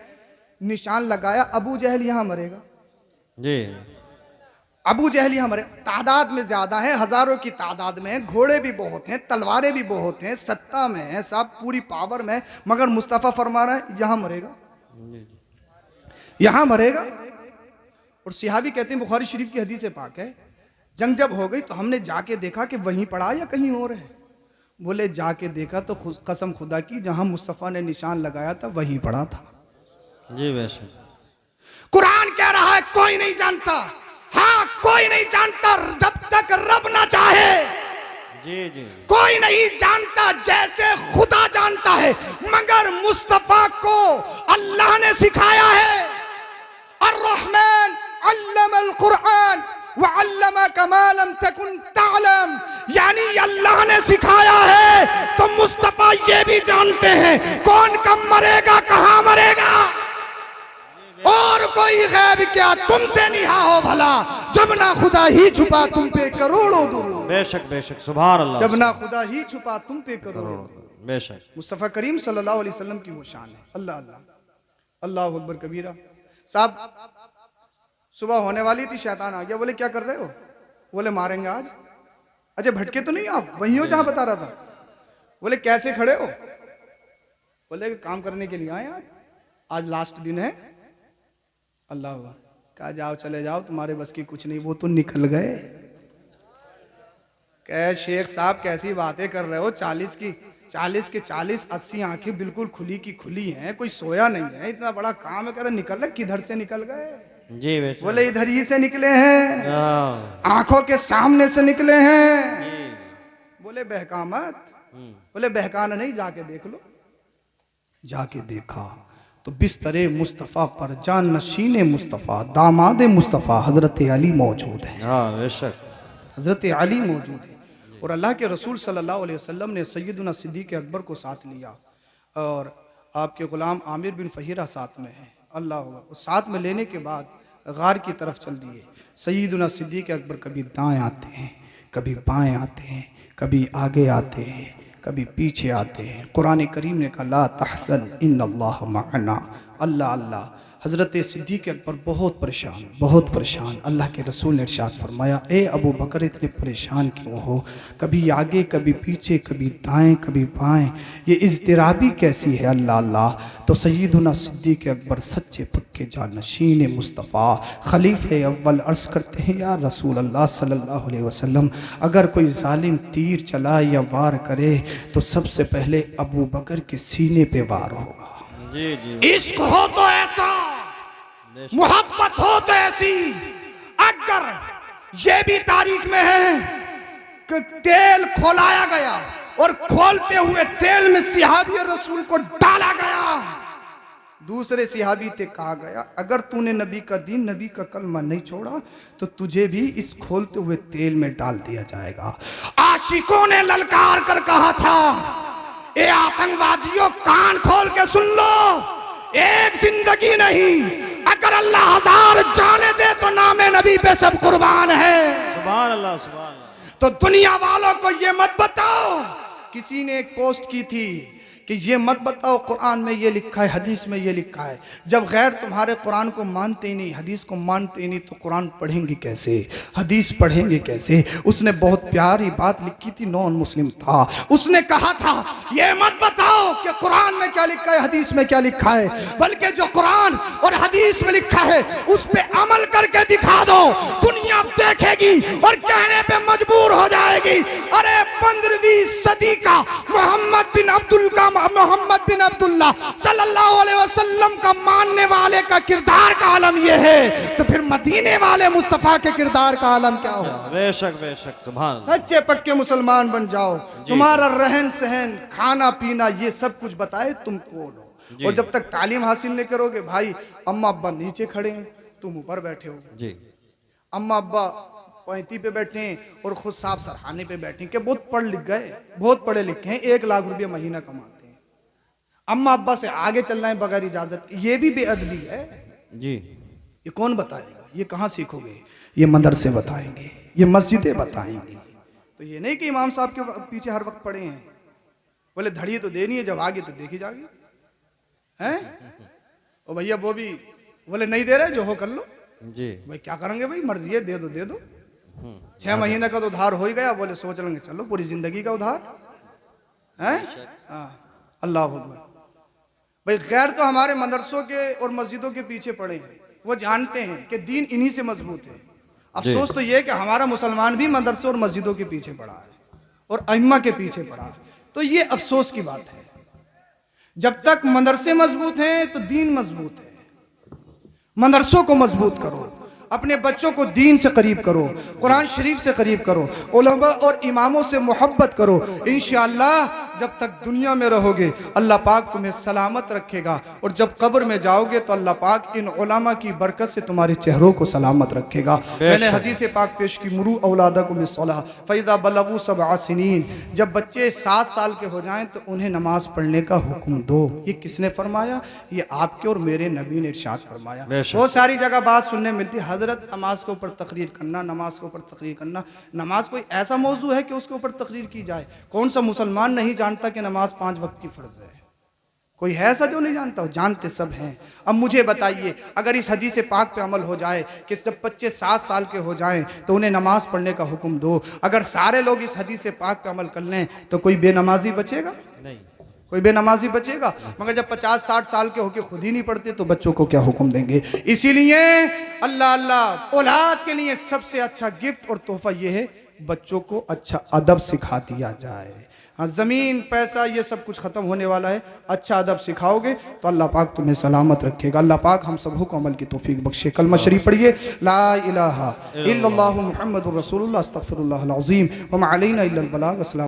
A: निशान लगाया अबू जहल यहां मरेगा।
D: जी
A: अबू जहल यहां मरे। तादाद में ज्यादा है, हजारों की तादाद में है, घोड़े भी बहुत हैं, तलवारें भी बहुत हैं, सत्ता में है, सब पूरी पावर में, मगर मुस्तफा फरमा रहा है यहां मरेगा, यहां मरेगा। और सिहाबी कहते हैं, बुखारी शरीफ की हदीस पाक है, जंग जब हो गई तो हमने जाके देखा कि वहीं पड़ा या कहीं और है। बोले जाके देखा तो कसम खुदा की जहां मुस्तफा ने निशान लगाया था वहीं पड़ा था।
D: जी बेशक।
C: कुरान कह रहा है कोई नहीं जानता। हाँ, कोई नहीं जानता जब तक रब ना चाहे।
D: जी जी
C: कोई नहीं जानता जैसे खुदा जानता है, मगर मुस्तफा को अल्लाह ने सिखाया है। अर्रहमान अल्लमल कुरान व अल्लमका मा लम तकुन तअलम, यानी अल्लाह ने सिखाया है तो मुस्तफा ये भी जानते हैं कौन कब मरेगा, कहां मरेगा। और कोई गैब क्या तुमसे निहा हो भला, जब ना खुदा ही छुपा तुम पे करोड़ों दुरूद।
D: बेशक बेशक सुभान अल्लाह।
A: जब ना खुदा ही छुपा तुम पे करोड़ों दुरूद।
D: बेशक।
A: मुस्तफा करीम सल्लल्लाहु अलैहि वसल्लम की वो शान है। अल्लाह अल्लाह अल्लाहु अकबर कबीरा। साहब सुबह होने वाली थी, शैतान आ गया। बोले क्या कर रहे हो? बोले मारेंगे आज। अजय भटके तो नहीं आप, वही हो जहां बता रहा था। बोले कैसे खड़े हो? बोले काम करने के लिए आए, आज लास्ट दिन है। अल्लाह कहा जाओ चले जाओ, तुम्हारे बस की कुछ नहीं, वो तो निकल गए। कह शेख साहब कैसी बातें कर रहे हो, 40 के 40 80 आंखें बिल्कुल खुली की खुली हैं, कोई सोया नहीं है, इतना बड़ा काम है। कह रहे निकल रहे, किधर से निकल गए?
D: जी बेशक।
A: बोले इधर ही से निकले हैं,
D: हाँ।
A: आंखों के सामने से निकले हैं। बोले बहका मत। बोले बहकाना नहीं, जाके देख लो। जाके देखा तो बिस्तरे मुस्तफ़ा पर जान नशीन मुस्तफ़ा दामाद मुस्तफ़ा हजरत अली मौजूद है।
D: हाँ बेशक।
A: हजरत अली मौजूद है। और अल्लाह के रसूल सल्लल्लाहु अलैहि वसल्लम ने सैयदना सिद्दीक़ अकबर को साथ लिया और आपके गुलाम आमिर बिन फहीरा साथ में है। अल्लाह साथ में लेने के बाद गार की तरफ चल दिए। सैयदना सिद्दीक़ अकबर कभी दाएं आते हैं, कभी बाएं आते हैं, कभी आगे आते हैं, कभी पीछे आते हैं। कुरान करीम ने कहा ला तहसन इन्नल्लाह मअना। अल्लाह अल्लाह। हज़रत सिद्दीक़ अकबर बहुत परेशान। अल्लाह के रसूल ने इरशाद फरमाया, ए अबू बकर इतने परेशान क्यों हो? कभी आगे कभी पीछे, कभी दाएं कभी बाएं, ये इज़्तिराबी कैसी है? अल्लाह अल्लाह। तो सैयदना सिद्दीक़ अकबर सच्चे पक्के जानशीन मुस्तफ़ा खलीफ़े अव्वल अर्ज़ करते हैं, या रसूल अल्लाह सल्लल्लाहु अलैहि वसल्लम, अगर कोई जालिम तीर चलाए या वार करे तो सबसे पहले अबू बकर के सीने पे वार होगा।
D: जी जी।
C: इश्क हो तो ऐसा, मोहब्बत हो तो ऐसी। अगर ये भी तारीख में है कि तेल खोलाया गया और खोलते हुए तेल में सिहाबी रसूल को डाला गया,
A: दूसरे सिहाबी से कहा गया अगर तूने नबी का दीन, नबी का कलमा नहीं छोड़ा तो तुझे भी इस खोलते हुए तेल में डाल दिया जाएगा।
C: आशिकों ने ललकार कर कहा था, ए आतंकवादियों कान खोल के सुन लो, एक जिंदगी नहीं, अगर अल्लाह 1000 जाने दे तो नामे नबी पे सब कुर्बान है।
D: सुभान अल्लाह सुभान अल्लाह।
C: तो दुनिया वालों को ये मत बताओ।
A: किसी ने एक पोस्ट की थी कि ये मत बताओ कुरान में ये लिखा है, हदीस में ये लिखा है। जब गैर तुम्हारे कुरान को मानते ही नहीं, हदीस को मानते ही नहीं, तो कुरान पढ़ेंगे कैसे, हदीस पढ़ेंगे कैसे। उसने बहुत प्यारी बात लिखी थी, नॉन मुस्लिम था, उसने कहा था ये मत बताओ कि कुरान में क्या लिखा है, हदीस में क्या लिखा है, बल्कि जो कुरान और हदीस में लिखा है उस पे अमल करके दिखा दो, दुनिया देखेगी और कहने पे मजबूर हो जाएगी। अरे 15वीं सदी का मोहम्मद बिन अब्दुल्ला सल्लल्लाहु अलैहि वसल्लम का मानने वाले का किरदार का आलम यह है, तो फिर मदीने वाले मुस्तफा के किरदार का आलम क्या होगा।
D: बेशक बेशक सुभान अल्लाह।
A: सच्चे पक्के मुसलमान बन जाओ, तुम्हारा रहन सहन, खाना पीना, ये सब कुछ बताए तुम कौन हो। और जब तक तालीम हासिल नहीं करोगे भाई, अम्मा अब्बा नीचे खड़े हैं, तुम ऊपर बैठे हो।
D: जी
A: अम्मा अब्बा पैंती पे बैठे हैं और खुद साहब सरहाने पे बैठे हैं कि बहुत पढ़ लिख गए, बहुत पढ़े लिखे हैं, 1 लाख रुपया महीना कमाते हैं। अम्मा अब्बा से आगे चलना है बगैर इजाजत, ये भी बेअदबी है
D: जी।
A: ये कौन बताएगा, ये कहाँ सीखोगे, ये मदरसे बताएंगे, ये मस्जिदें बताएंगी। तो ये नहीं कि इमाम साहब के पीछे हर वक्त पड़े हैं, बोले धड़िए तो देनी है, जब आगे तो देखी जाएगी हैं। और भैया वो भी बोले नहीं दे रहे, जो हो कर लो
D: जी।
A: भाई, क्या करेंगे भाई, मर्जी है, दे दो दे दो। 6 महीने का तो उधार हो ही गया, बोले सोच लेंगे चलो पूरी जिंदगी का उधार है। अल्लाह अकबर। भाई गैर तो हमारे मदरसों के और मस्जिदों के पीछे पड़े हैं, वो जानते हैं कि दीन इन्हीं से मजबूत है। अफसोस तो ये कि हमारा मुसलमान भी मदरसों और मस्जिदों के पीछे पड़ा है और अइम्मा के पीछे पड़ा है। तो ये अफसोस की बात है। जब तक मदरसे मजबूत हैं तो दीन मजबूत है। मदरसों को मजबूत करो, अपने बच्चों को दीन से करीब करो, कुरान शरीफ से करीब करो, उलमा और इमामों से मोहब्बत करो। इंशाअल्लाह जब तक दुनिया में रहोगे अल्लाह पाक तुम्हें सलामत रखेगा, और जब कब्र में जाओगे तो अल्लाह पाक इन उलमा की बरकत से तुम्हारे चेहरों को सलामत रखेगा। मैंने हदीस पाक पेश की, मुरू औलादकुम बिस्सलाह फइज़ा बलगू 7 सिनीन, जब बच्चे 7 साल के हो जाएं तो उन्हें नमाज पढ़ने का हुक्म दो। ये किसने फरमाया? ये आपके और मेरे नबी ने इरशाद फरमाया। बहुत सारी जगह बात सुनने मिलती है, हजरत नमाज के ऊपर तकरीर करना, नमाज के ऊपर तकरीर करना। नमाज कोई ऐसा मौजू है कि उसके ऊपर तकरीर की जाए? कौन सा मुसलमान नहीं जानता कि नमाज 5 वक्त की फर्ज है? कोई है ऐसा जो नहीं जानता? जानते सब हैं। अब मुझे बताइए, अगर इस हदीस पाक पे अमल हो जाए कि जब बच्चे 7 साल के हो जाएं तो उन्हें नमाज पढ़ने का हुक्म दो, अगर सारे लोग इस हदीस पाक पे अमल कर लें तो कोई बेनमाजी बचेगा?
D: नहीं,
A: कोई बेनमाजी बचेगा? मगर जब 50-60 साल के होके खुद ही नहीं पढ़ते तो बच्चों को क्या हुक्म देंगे? इसीलिए अल्लाह अल्लाह औलाद के लिए सबसे अच्छा गिफ्ट और तोहफा ये है, बच्चों को अच्छा अदब सिखा दिया जाए। हाँ, ज़मीन पैसा ये सब कुछ ख़त्म होने वाला है, अच्छा अदब सिखाओगे तो अल्लाह पाक तुम्हें सलामत रखेगा। अल्लाह पाक हम सबको को अमल की तौफीक बख्शे। कलमा शरीफ पढ़िए, ला इलाहा इल्लल्लाहु मुहम्मदुर रसूलुल्लाह अस्तगफिरुल्लाहल अज़ीम व मा अलैना इल्लल बलाग।